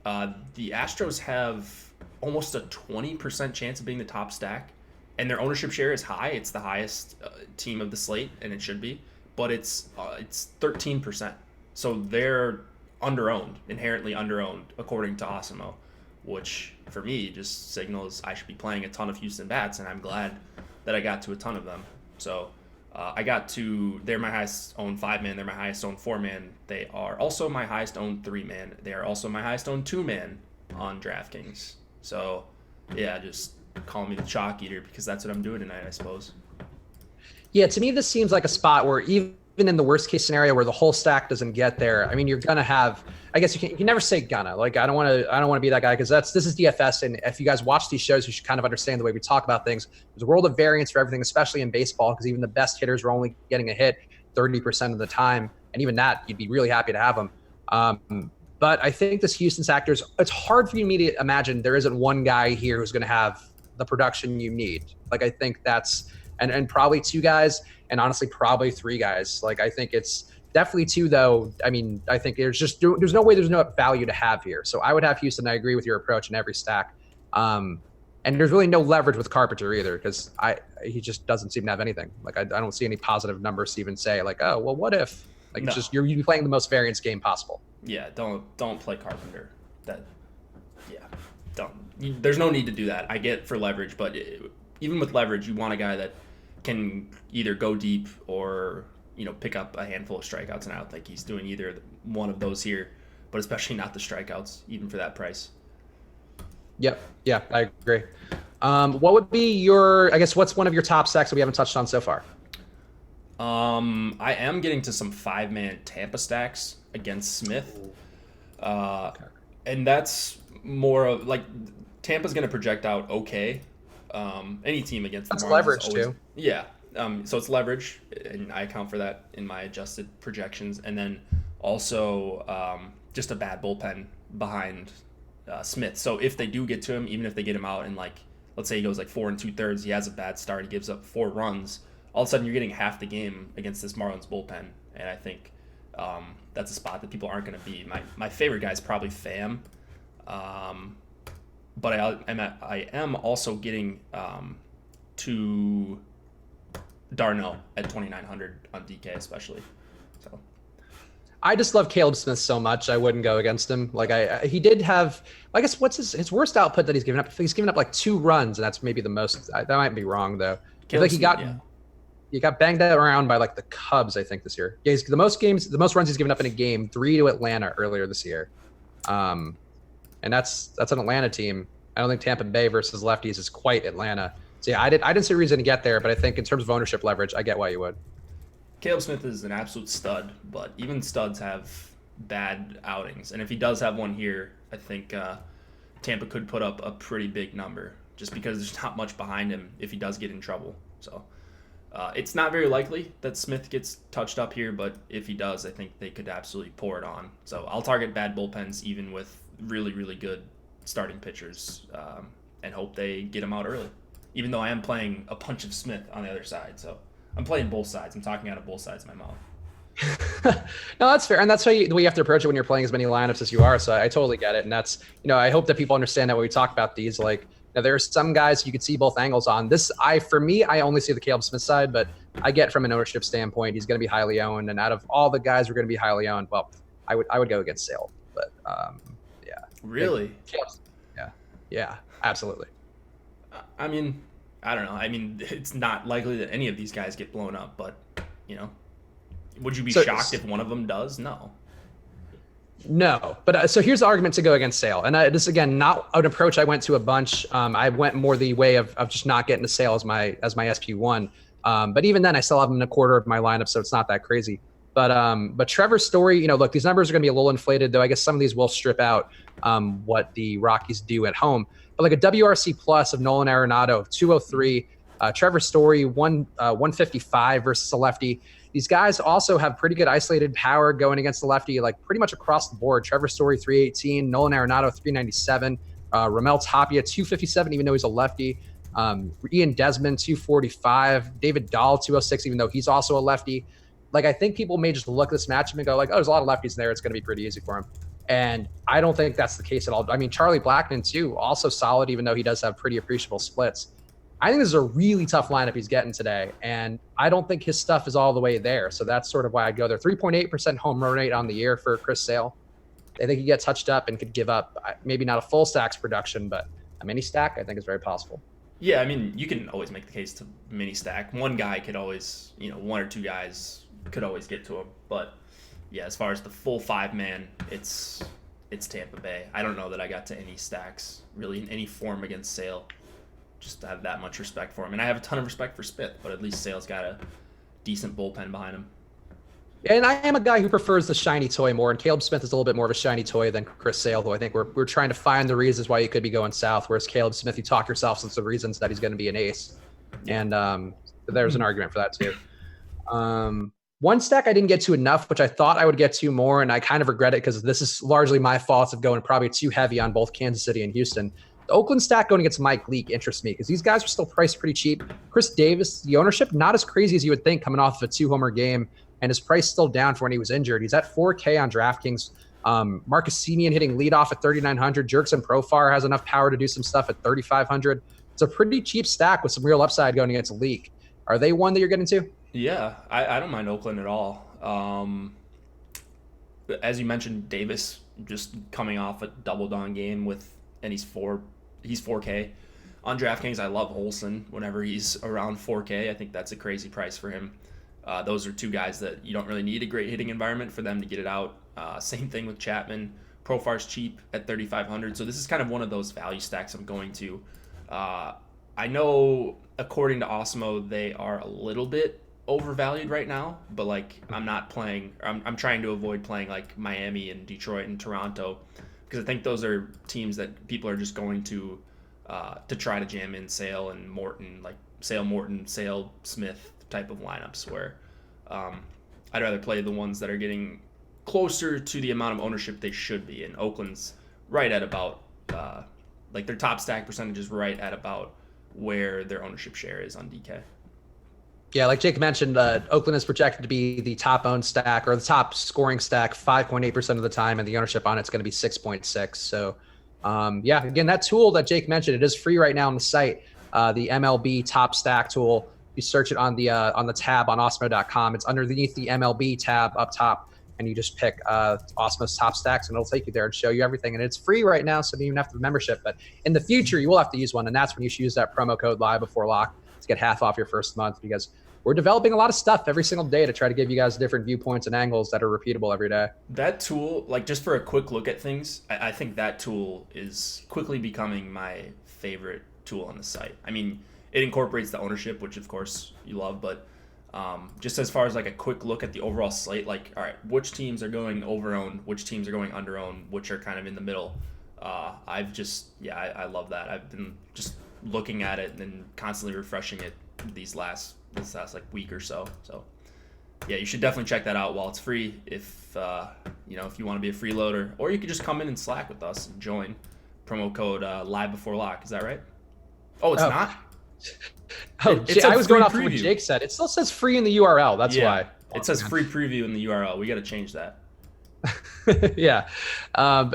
The Astros have almost a 20% chance of being the top stack, and their ownership share is high. It's the highest team of the slate, and it should be, but it's 13%. So they're underowned, inherently underowned, according to Osimo, which for me just signals I should be playing a ton of Houston bats, and I'm glad that I got to a ton of them. So they're my highest owned 5-man, they're my highest owned 4-man, they are also my highest owned 3-man, they are also my highest owned 2-man on DraftKings. So yeah, just call me the chalk eater because that's what I'm doing tonight, I suppose. Yeah, to me this seems like a spot where even in the worst case scenario where the whole stack doesn't get there, I mean, you're gonna have. I guess you can never say gonna. Like I don't want to be that guy because this is DFS, and if you guys watch these shows, you should kind of understand the way we talk about things. There's a world of variance for everything, especially in baseball, because even the best hitters are only getting a hit 30% of the time, and even that you'd be really happy to have them. But I think this Houston stack, it's hard for me to imagine there isn't one guy here who's going to have the production you need. Like I think that's and probably two guys. And honestly, probably three guys. Like I think it's definitely two, though. I mean, I think there's no way there's no value to have here. So I would have Houston. I agree with your approach in every stack. And there's really no leverage with Carpenter either because he just doesn't seem to have anything. Like I don't see any positive numbers to even say like, oh well, what if? Like no. It's just you'd be playing the most variance game possible. Yeah, don't play Carpenter. There's no need to do that. I get for leverage, but even with leverage, you want a guy that can either go deep or pick up a handful of strikeouts, and I don't think he's doing either one of those here, but especially not the strikeouts even for that price. Yep. Yeah, I agree. What would be what's one of your top stacks that we haven't touched on so far? I am getting to some 5-man Tampa stacks against Smith. Okay. And that's more of like Tampa's going to project out okay. Any team against the Marlins leverage always, too. Yeah. So it's leverage, and I account for that in my adjusted projections. And then also just a bad bullpen behind Smith. So if they do get to him, even if they get him out and let's say he goes 4 2/3, he has a bad start, he gives up 4 runs, all of a sudden you're getting half the game against this Marlins bullpen. And I think that's a spot that people aren't going to be. My favorite guy is probably Pham. But I am also getting to Darno at 2,900 on DK especially. So I just love Caleb Smith so much. I wouldn't go against him. He did have, I guess, what's his worst output that he's given up? He's given up 2 runs, and that's maybe the most. That might be wrong though. He got banged around by the Cubs, I think, this year. Yeah, the most runs he's given up in a game, 3 to Atlanta earlier this year. And that's an Atlanta team. I don't think Tampa Bay versus lefties is quite Atlanta. So yeah, I didn't see a reason to get there, but I think in terms of ownership leverage, I get why you would. Caleb Smith is an absolute stud, but even studs have bad outings. And if he does have one here, I think Tampa could put up a pretty big number. just because there's not much behind him if he does get in trouble. So it's not very likely that Smith gets touched up here, but if he does, I think they could absolutely pour it on. So I'll target bad bullpens even with really, really good starting pitchers and hope they get him out early, even though I am playing a bunch of Smith on the other side. So I'm playing both sides. I'm talking out of both sides of my mouth. No, that's fair. And that's the way you have to approach it when you're playing as many lineups as you are. So I totally get it. And that's, I hope that people understand that when we talk about these, like, there are some guys you could see both angles on. For me, I only see the Caleb Smith side, but I get from an ownership standpoint, he's going to be highly owned. And out of all the guys who are going to be highly owned, well, I would go against Sale. But yeah. Really? Yeah, absolutely. I mean, I don't know. I mean, it's not likely that any of these guys get blown up, but, would you be shocked if one of them does? No. No, but so here's the argument to go against Sale. And this, again, not an approach I went to a bunch. I went more the way of just not getting to Sale as my SP1. But even then, I still have him in a quarter of my lineup, so it's not that crazy. But Trevor Story, look, these numbers are going to be a little inflated, though I guess some of these will strip out what the Rockies do at home. But like a WRC plus of Nolan Arenado, 203, Trevor Story, 155 versus a lefty. These guys also have pretty good isolated power going against the lefty, like pretty much across the board. Trevor Story, 318, Nolan Arenado, 397, Ramel Tapia, 257, even though he's a lefty. Ian Desmond, 245, David Dahl, 206, even though he's also a lefty. Like, I think people may just look at this matchup and go like, oh, there's a lot of lefties there. It's going to be pretty easy for him. And I don't think that's the case at all. I mean, Charlie Blackmon, too, also solid, even though he does have pretty appreciable splits. I think this is a really tough lineup he's getting today, and I don't think his stuff is all the way there. So that's sort of why I go there. 3.8% home run rate on the year for Chris Sale. I think he gets touched up and could give up maybe not a full stacks production, but a mini stack I think is very possible. Yeah, I mean, you can always make the case to mini stack. One guy could always, one or two guys could always get to him. But yeah, as far as the full 5-man, it's Tampa Bay. I don't know that I got to any stacks really in any form against Sale. Just to have that much respect for him. And I have a ton of respect for Smith, but at least Sale's got a decent bullpen behind him. And I am a guy who prefers the shiny toy more, and Caleb Smith is a little bit more of a shiny toy than Chris Sale, who I think we're trying to find the reasons why he could be going south, whereas Caleb Smith, you talk yourself into the reasons that he's going to be an ace. And there's an argument for that too. One stack I didn't get to enough, which I thought I would get to more, and I kind of regret it because this is largely my fault of going probably too heavy on both Kansas City and Houston. The Oakland stack going against Mike Leake interests me because these guys are still priced pretty cheap. Chris Davis, the ownership, not as crazy as you would think coming off of a 2-homer game, and his price still down for when he was injured. He's at 4K on DraftKings. Marcus Semien hitting leadoff at 3,900. Jerkson Profar has enough power to do some stuff at 3,500. It's a pretty cheap stack with some real upside going against Leake. Are they one that you're getting to? Yeah, I don't mind Oakland at all. As you mentioned, Davis just coming off a double-down game and he's 4K. On DraftKings, I love Olsen whenever he's around 4K. I think that's a crazy price for him. Those are two guys that you don't really need a great hitting environment for them to get it out. Same thing with Chapman. Profar's cheap at 3,500. So this is kind of one of those value stacks I'm going to. I know, according to Osmo, they are a little bit overvalued right now, but I'm trying to avoid playing like Miami and Detroit and Toronto, because I think those are teams that people are just going to try to jam in Sale and Morton, like Sale, Morton, Sale, Smith type of lineups, where I'd rather play the ones that are getting closer to the amount of ownership they should be. And Oakland's right at about their top stack percentage is right at about where their ownership share is on DK. Yeah, like Jake mentioned, Oakland is projected to be the top owned stack or the top scoring stack 5.8% of the time, and the ownership on it's going to be 6.6. So, again, that tool that Jake mentioned, it is free right now on the site. The MLB Top Stack tool. You search it on the tab on Osmo.com. It's underneath the MLB tab up top, and you just pick Osmo's Top Stacks, and it'll take you there and show you everything. And it's free right now, so you don't even have to have a membership. But in the future, you will have to use one, and that's when you should use that promo code Live Before Lock to get half off your first month, because we're developing a lot of stuff every single day to try to give you guys different viewpoints and angles that are repeatable every day. That tool, just for a quick look at things, I think that tool is quickly becoming my favorite tool on the site. I mean, it incorporates the ownership, which of course you love, but just as far as a quick look at the overall slate, all right, which teams are going over-owned, which teams are going under-owned, which are kind of in the middle. I love that. I've been just looking at it and constantly refreshing it this last like week or so. So yeah, you should definitely check that out while it's free. If if you want to be a freeloader, or you could just come in and Slack with us and join. Promo code live before lock. Is that right? Oh, it's not. I was going off of what Jake said. It still says free in the URL. That's why. It says free preview in the URL. We got to change that. Yeah.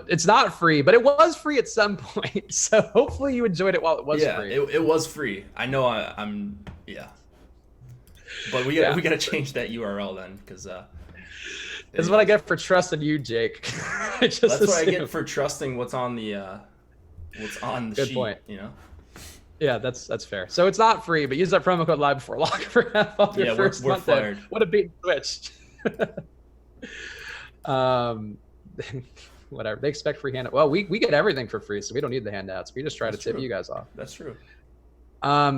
It's not free, but it was free at some point. So hopefully you enjoyed it while it was free. It was free. I know I'm. But we got to change that URL then, because this is what I get for trusting you, Jake. That's what I get for trusting what's on the Good sheet. Point. Yeah, that's fair. So it's not free, but use that promo code live before lock for half off your first month. Fired. What a bait and switch. Whatever. They expect free handout. Well, we get everything for free, so we don't need the handouts. We just try to tip you guys off. That's true.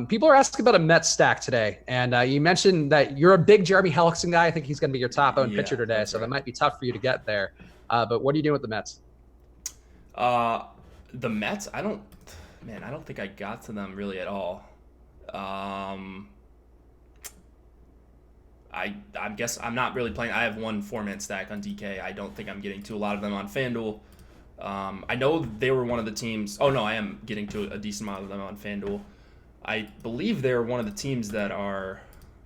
People are asking about a Mets stack today, and you mentioned that you're a big Jeremy Hellickson guy. I think he's going to be your top owned pitcher today, so that might be tough for you to get there. But what are you doing with the Mets? The Mets, I don't think I got to them really at all. I guess I'm not really playing. I have one 4-man stack on DK. I don't think I'm getting to a lot of them on FanDuel. I know they were one of the teams. Oh no, I am getting to a decent amount of them on FanDuel. I believe they're one of the teams that are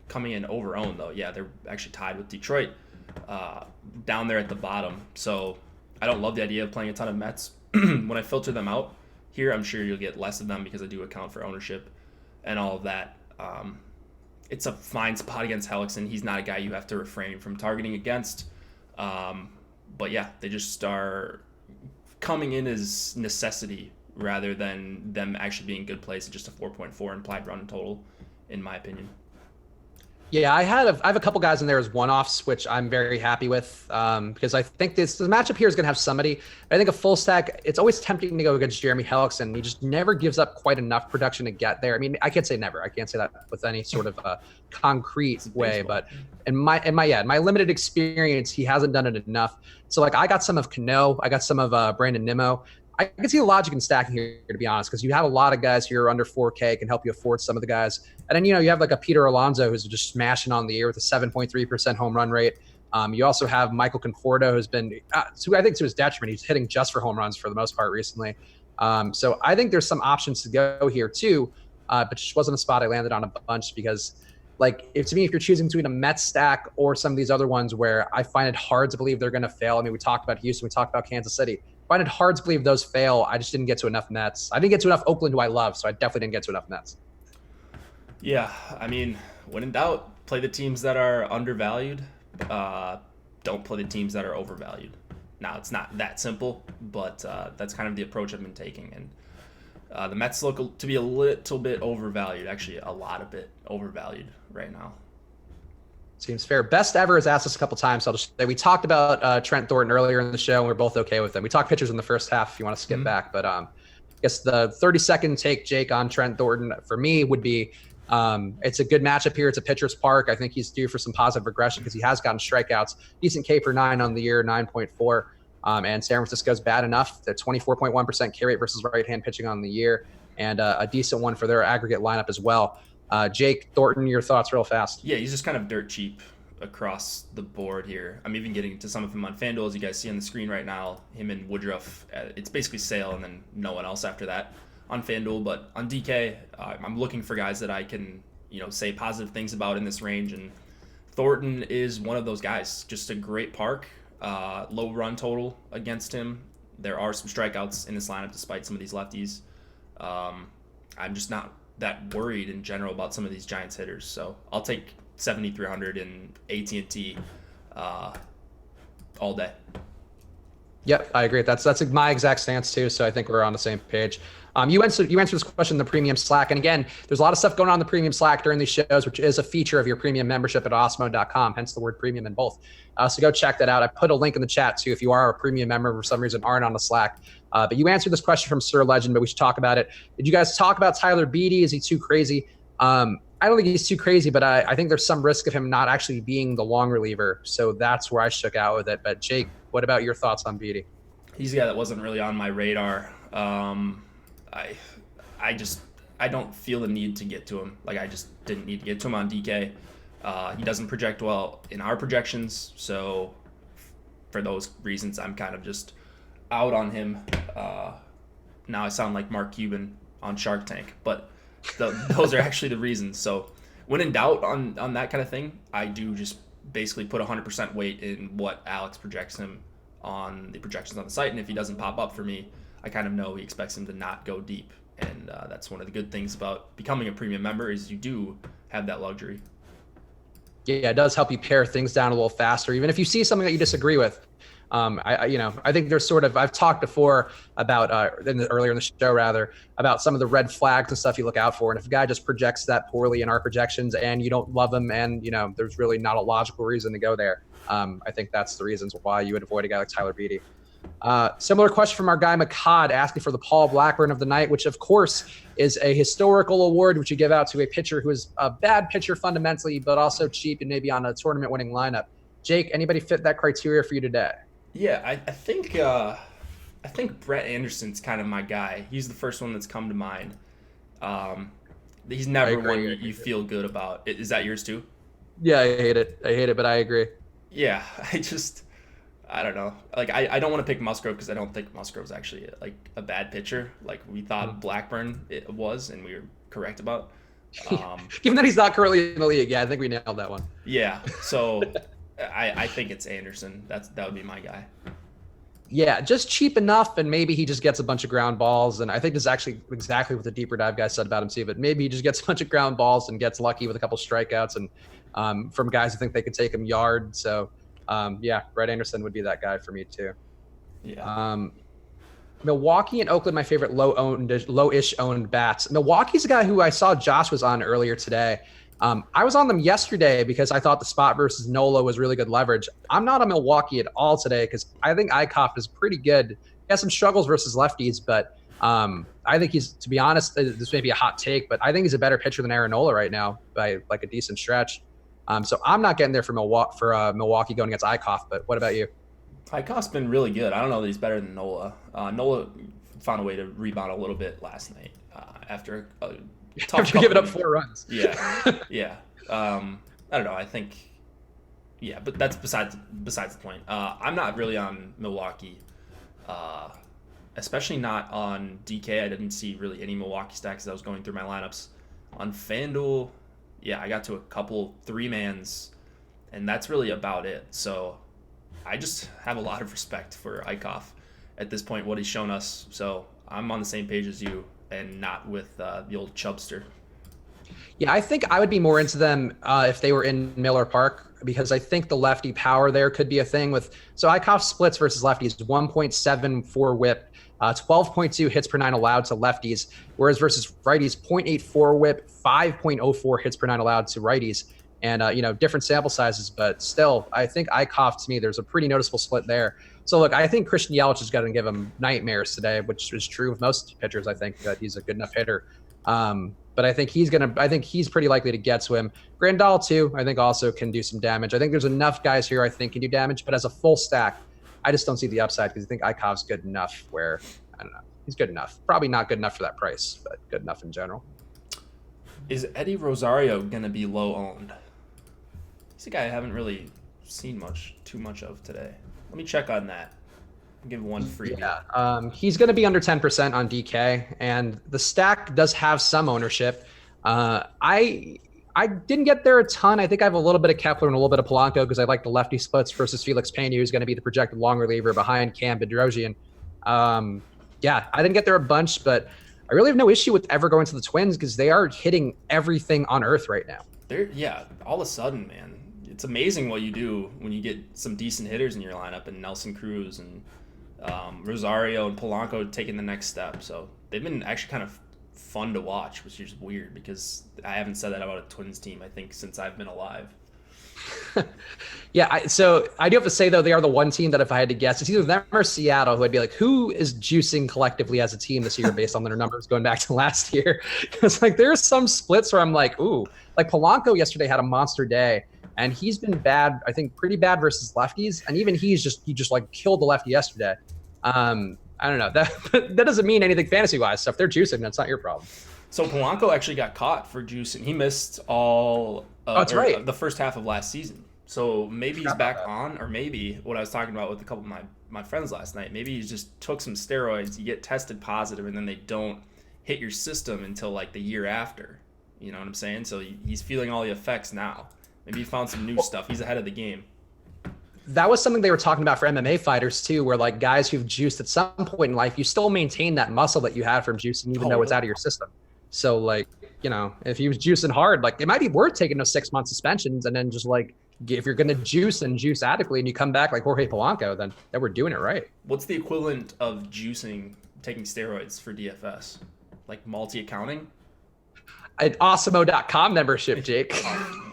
coming in over-owned, though. Yeah, they're actually tied with Detroit down there at the bottom. So I don't love the idea of playing a ton of Mets. When I filter them out here, I'm sure you'll get less of them because I do account for ownership and all of that. It's a fine spot against Hellickson. He's not a guy you have to refrain from targeting against. But yeah, they just are coming in as necessity rather than them actually being good plays at just a 4.4 implied run total, in my opinion. Yeah, I have a couple guys in there as one-offs, which I'm very happy with because I think the matchup here is going to have somebody. I think a full stack, it's always tempting to go against Jeremy Hellickson. He just never gives up quite enough production to get there. I mean, I can't say never. I can't say that with any sort of concrete way, but in my limited experience, he hasn't done it enough. So like I got some of Cano, I got some of Brandon Nimmo. I can see the logic in stacking here, to be honest, because you have a lot of guys here under 4K can help you afford some of the guys. And then, you have like a Peter Alonso who's just smashing on the year with a 7.3% home run rate. You also have Michael Conforto, who's been, I think to his detriment, he's hitting just for home runs for the most part recently. So I think there's some options to go here too, but just wasn't a spot I landed on a bunch because if you're choosing between a Mets stack or some of these other ones where I find it hard to believe they're going to fail. I mean, we talked about Houston, we talked about Kansas City. I find it hard to believe those fail. I just didn't get to enough Mets. I didn't get to enough Oakland, who I love, so I definitely didn't get to enough Mets. Yeah, I mean, when in doubt, play the teams that are undervalued. Don't play the teams that are overvalued. Now, it's not that simple, but that's kind of the approach I've been taking. And the Mets look to be a little bit overvalued, actually a lot of bit overvalued right now. Seems fair. Best Ever has asked us a couple times. So I'll just say we talked about Trent Thornton earlier in the show, and we're both okay with them. We talked pitchers in the first half if you want to skip back. But I guess the 30-second take, Jake, on Trent Thornton for me would be it's a good matchup here. It's a pitcher's park. I think he's due for some positive regression because he has gotten strikeouts. Decent K per 9 on the year, 9.4. And San Francisco's bad enough. They're 24.1% K rate versus right-hand pitching on the year, and a decent one for their aggregate lineup as well. Jake, Thornton, your thoughts real fast. Yeah, he's just kind of dirt cheap across the board here. I'm even getting to some of him on FanDuel, as you guys see on the screen right now. Him and Woodruff, it's basically Sale and then no one else after that on FanDuel. But on DK, I'm looking for guys that I can, say positive things about in this range. And Thornton is one of those guys. Just a great park, low run total against him. There are some strikeouts in this lineup despite some of these lefties. I'm just not that worried in general about some of these Giants hitters. So I'll take 7,300 in AT&T all day. Yep, I agree. That's my exact stance too. So I think we're on the same page. You answered this question in the premium Slack. And again, there's a lot of stuff going on in the premium Slack during these shows, which is a feature of your premium membership at Osmo.com, hence the word premium in both. So go check that out. I put a link in the chat too if you are a premium member for some reason aren't on the Slack. But you answered this question from Sir Legend, but we should talk about it. Did you guys talk about Tyler Beede? Is he too crazy? I don't think he's too crazy, but I think there's some risk of him not actually being the long reliever. So that's where I shook out with it. But Jake, what about your thoughts on Beede? He's a guy that wasn't really on my radar. I don't feel the need to get to him. Like, I just didn't need to get to him on DK. He doesn't project well in our projections, so for those reasons, I'm kind of just out on him. Now I sound like Mark Cuban on Shark Tank, but those are actually the reasons. So when in doubt on that kind of thing, I do just basically put 100% weight in what Alex projects him on the projections on the site, and if he doesn't pop up for me, I kind of know he expects him to not go deep. And that's one of the good things about becoming a premium member is you do have that luxury. Yeah, it does help you pare things down a little faster, even if you see something that you disagree with. I think there's I've talked before about earlier in the show about some of the red flags and stuff you look out for. And if a guy just projects that poorly in our projections and you don't love him and, there's really not a logical reason to go there. I think that's the reasons why you would avoid a guy like Tyler Beatty. Similar question from our guy McCod asking for the Paul Blackburn of the night, which of course is a historical award which you give out to a pitcher who is a bad pitcher fundamentally, but also cheap and maybe on a tournament winning lineup. Jake, anybody fit that criteria for you today? Yeah, I think Brett Anderson's kind of my guy. He's the first one that's come to mind. He's never one you feel good about. Is that yours too? Yeah, I hate it, but I agree. Yeah, I don't know. Like, I don't want to pick Musgrove because I don't think Musgrove's actually like a bad pitcher. Like we thought Blackburn it was, and we were correct about. Given that he's not currently in the league, yeah, I think we nailed that one. Yeah, so I think it's Anderson. That would be my guy. Yeah, just cheap enough, and maybe he just gets a bunch of ground balls. And I think this is actually exactly what the deeper dive guy said about him too. But maybe he just gets a bunch of ground balls and gets lucky with a couple strikeouts, and from guys who think they could take him yard. So. Brett Anderson would be that guy for me too. Yeah. Milwaukee and Oakland, my favorite low-ish owned bats. Milwaukee's a guy who I saw Josh was on earlier today. I was on them yesterday because I thought the spot versus Nola was really good leverage. I'm not on Milwaukee at all today because I think Eichhoff is pretty good. He has some struggles versus lefties, but I think he's, to be honest, this may be a hot take, but I think he's a better pitcher than Aaron Nola right now by like a decent stretch. So I'm not getting there for Milwaukee going against Eichhoff, but what about you? Eichhoff's been really good. I don't know that he's better than Nola. Nola found a way to rebound a little bit last night after a tough after giving up 4 runs. Yeah. I don't know. I think, but that's besides the point. I'm not really on Milwaukee, especially not on DK. I didn't see really any Milwaukee stacks as I was going through my lineups. On FanDuel, I got to a couple 3-mans, and that's really about it. So I just have a lot of respect for Eichhoff at this point, what he's shown us. So I'm on the same page as you and not with the old Chubster. Yeah, I think I would be more into them if they were in Miller Park because I think the lefty power there could be a thing with. So Eichhoff splits versus lefties, 1.74 whip, 12.2 hits per 9 allowed to lefties, whereas versus righties, 0.84 whip, 5.04 hits per 9 allowed to righties. And, different sample sizes, but still, I think Eichhoff, to me, there's a pretty noticeable split there. So, look, I think Christian Yelich is going to give him nightmares today, which is true of most pitchers. I think that he's a good enough hitter. But I think he's pretty likely to get to him. Grandal, too, I think also can do some damage. I think there's enough guys here I think can do damage, but as a full stack, I just don't see the upside because I think Eichhoff's good enough where, I don't know, he's good enough. Probably not good enough for that price, but good enough in general. Is Eddie Rosario going to be low owned? He's a guy I haven't really seen too much of today. Let me check on that. I'll give one free. Yeah, he's going to be under 10% on DK, and the stack does have some ownership. I didn't get there a ton. I think I have a little bit of Kepler and a little bit of Polanco because I like the lefty splits versus Felix Pena, who's going to be the projected long reliever behind Cam Bedrosian. I didn't get there a bunch, but I really have no issue with ever going to the Twins because they are hitting everything on earth right now. All of a sudden, man, it's amazing what you do when you get some decent hitters in your lineup, and Nelson Cruz and Rosario and Polanco taking the next step. So they've been actually kind of fun to watch, which is weird because I haven't said that about a Twins team, I think, since I've been alive. So I do have to say, though, they are the one team that if I had to guess, it's either them or Seattle, who I'd be like, who is juicing collectively as a team this year based on their numbers going back to last year? Because there's some splits where I'm like, ooh, like Polanco yesterday had a monster day, and he's been bad, I think pretty bad versus lefties, and even he just killed the lefty yesterday. I don't know. That doesn't mean anything fantasy-wise. So if they're juicing, that's not your problem. So Polanco actually got caught for juicing. He missed all That's right. the first half of last season. So maybe he's Forgot about back that. on, or maybe what I was talking about with a couple of my friends last night. Maybe he just took some steroids, you get tested positive, and then they don't hit your system until like the year after. You know what I'm saying? So he's feeling all the effects now. Maybe he found some new stuff. He's ahead of the game. That was something they were talking about for MMA fighters too, where like guys who've juiced at some point in life, you still maintain that muscle that you had from juicing, even though it's out of your system. So like, if he was juicing hard, like it might be worth taking those 6-month suspensions and then just like, if you're going to juice and juice adequately and you come back like Jorge Polanco, then we're doing it right. What's the equivalent of juicing, taking steroids for DFS? Like multi-accounting? An Awesemo.com membership, Jake.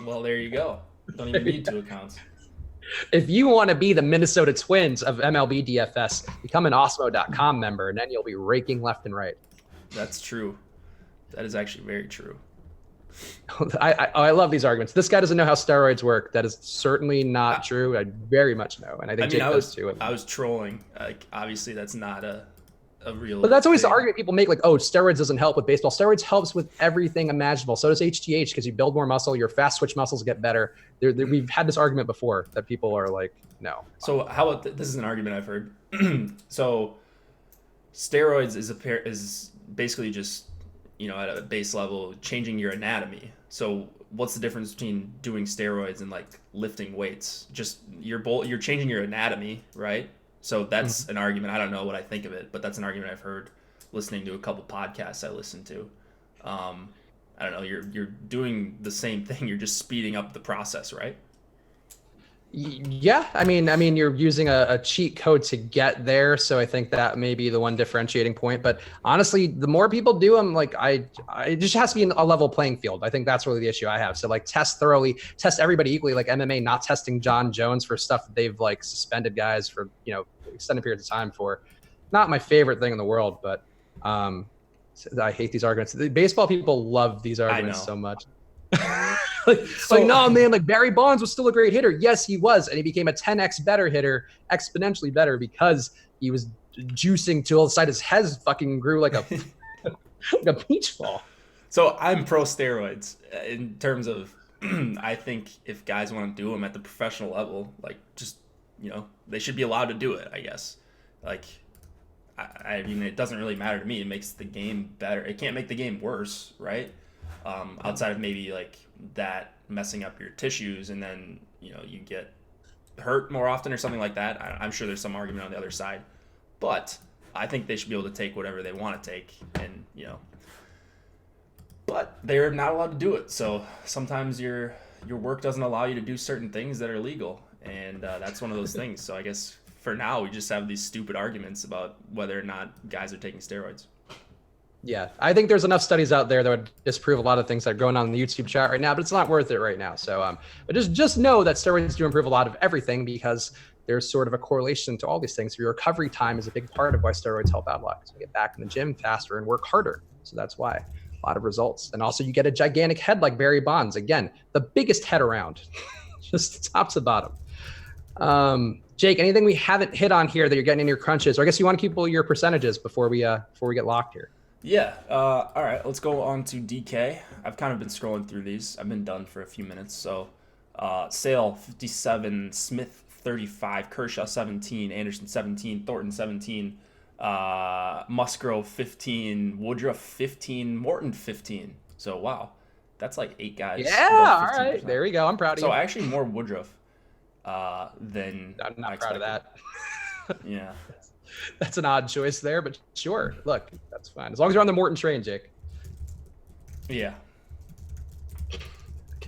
Well, there you go. Don't even need 2 accounts. If you want to be the Minnesota Twins of MLB DFS, become an Awesemo.com member, and then you'll be raking left and right. That's true. That is actually very true. I love these arguments. This guy doesn't know how steroids work. That is certainly not true. I very much know, and I think Jake does too. I was trolling. Like, obviously, that's not a real. But that's always thing. the argument people make, like, oh, steroids doesn't help with baseball. Steroids helps with everything imaginable. So does HGH, because you build more muscle, your fast twitch muscles get better. We've had this argument before that people are like, no. So how about this is an argument I've heard. So steroids is basically just, at a base level, changing your anatomy. So what's the difference between doing steroids and like lifting weights? Just you're changing your anatomy, right? So that's an argument. I don't know what I think of it, but that's an argument I've heard listening to a couple podcasts I listened to. I don't know. You're doing the same thing. You're just speeding up the process, right? Yeah, I mean, you're using a cheat code to get there, so I think that may be the one differentiating point. But honestly, the more people do them, like it just has to be a level playing field. I think that's really the issue I have. So like test thoroughly, test everybody equally. Like MMA not testing John Jones for stuff that they've like suspended guys for extended periods of time for. Not my favorite thing in the world, but I hate these arguments. The baseball people love these arguments so much. No, man, like Barry Bonds was still a great hitter. Yes, he was. And he became a 10x better hitter, exponentially better, because he was juicing till the side his head fucking grew like a like a peach ball. So I'm pro steroids in terms of I think if guys want to do them at the professional level, like just, they should be allowed to do it, I guess. Like, I mean, it doesn't really matter to me. It makes the game better. It can't make the game worse, right? Outside of maybe like that messing up your tissues and then, you get hurt more often or something like that. I'm sure there's some argument on the other side, but I think they should be able to take whatever they want to take and, but they're not allowed to do it. So sometimes your work doesn't allow you to do certain things that are legal. And that's one of those things. So I guess for now, we just have these stupid arguments about whether or not guys are taking steroids. Yeah, I think there's enough studies out there that would disprove a lot of things that are going on in the YouTube chat right now, but it's not worth it right now. So, but just know that steroids do improve a lot of everything because there's sort of a correlation to all these things. Your recovery time is a big part of why steroids help out a lot. So you get back in the gym faster and work harder. So that's why a lot of results. And also you get a gigantic head like Barry Bonds. Again, the biggest head around, just top to bottom. Jake, anything we haven't hit on here that you're getting in your crunches? Or I guess you want to keep all your percentages before we get locked here. Yeah. All right. Let's go on to DK. I've kind of been scrolling through these. I've been done for a few minutes. So, Sale 57, Smith 35, Kershaw 17, Anderson 17, Thornton 17, Musgrove 15, Woodruff 15, Morton 15. So wow, that's like 8 guys. Yeah. All right. There we go. I'm proud of you. So actually more Woodruff than I'm not proud of that. Yeah. That's an odd choice there, but sure. Look, that's fine. As long as you're on the Morton train, Jake. Yeah.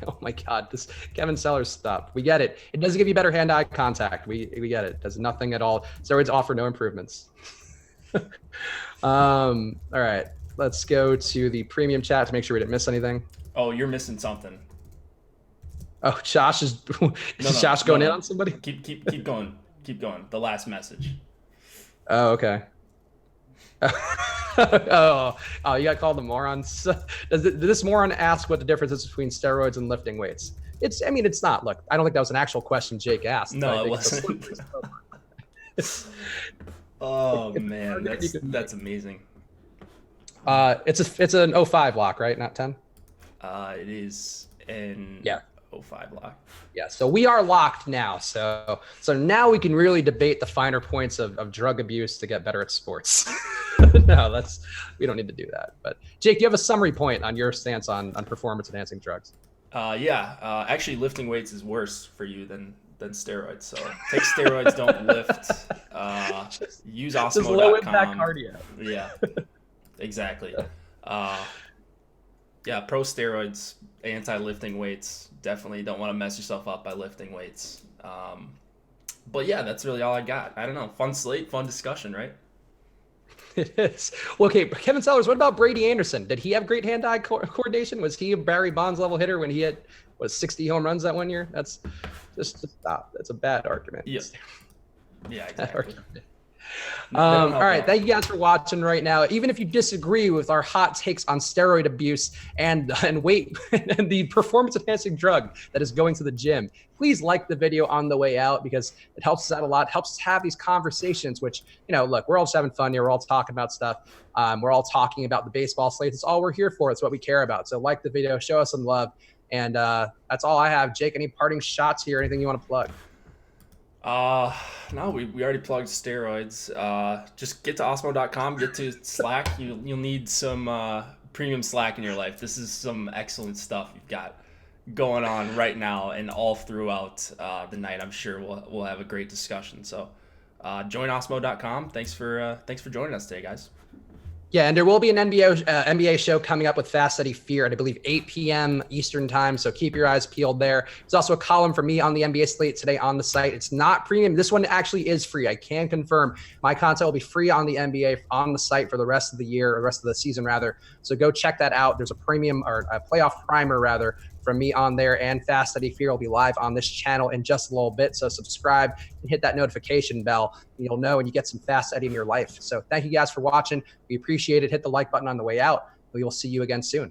Oh my God, this Kevin Sellers stuff. We get it. It doesn't give you better hand-eye contact. We get it. Does nothing at all. Steroids offer no improvements. All right, let's go to the premium chat to make sure we didn't miss anything. Oh, you're missing something. Oh, Josh is Josh going in on somebody? Keep going. Keep going. The last message. Oh, okay. oh, you got called a moron. Did this moron ask what the difference is between steroids and lifting weights? It's not. Look, I don't think that was an actual question Jake asked. No, it wasn't. Oh man, that's amazing. It's an '05 lock, right? Not 10. It is an Yeah. '05 lock. Yeah, so we are locked now. So now we can really debate the finer points of drug abuse to get better at sports. No, we don't need to do that. But Jake, do you have a summary point on your stance on performance enhancing drugs? Yeah. Actually, lifting weights is worse for you than steroids. So take steroids, don't lift. Use Osmo.com. Just low impact cardio. Yeah, exactly. Yeah, pro steroids, anti-lifting weights. Definitely don't want to mess yourself up by lifting weights. But yeah, that's really all I got. I don't know. Fun slate, fun discussion, right? It is. Well, okay, Kevin Sellers, what about Brady Anderson? Did he have great hand-eye coordination? Was he a Barry Bonds level hitter when he had 60 home runs that one year? That's just stop. That's a bad argument. Yeah. Yeah, exactly. All right. Thank you guys for watching right now. Even if you disagree with our hot takes on steroid abuse and weight and the performance enhancing drug that is going to the gym, please like the video on the way out because it helps us out a lot. It helps us have these conversations, which, look, we're all just having fun here. We're all talking about stuff. We're all talking about the baseball slates. It's all we're here for. It's what we care about. So like the video, show us some love. And that's all I have. Jake, any parting shots here? Anything you want to plug? No, we already plugged steroids. Just get to Osmo.com, get to Slack. You'll need some premium Slack in your life. This is some excellent stuff you've got going on right now and all throughout the night. I'm sure we'll have a great discussion. So join Osmo.com. Thanks for joining us today, guys. Yeah, and there will be an NBA show coming up with Fast Eddie Fear at, I believe, 8 p.m. Eastern time, so keep your eyes peeled there. There's also a column for me on the NBA slate today on the site. It's not premium. This one actually is free. I can confirm my content will be free on the NBA on the site for the rest of the year, or the rest of the season, rather. So go check that out. There's a premium, or a playoff primer, rather, from me on there, and Fast Eddie Fear will be live on this channel in just a little bit. So subscribe and hit that notification bell. And you'll know when you get some Fast Eddie in your life. So thank you guys for watching. We appreciate it. Hit the like button on the way out. We will see you again soon.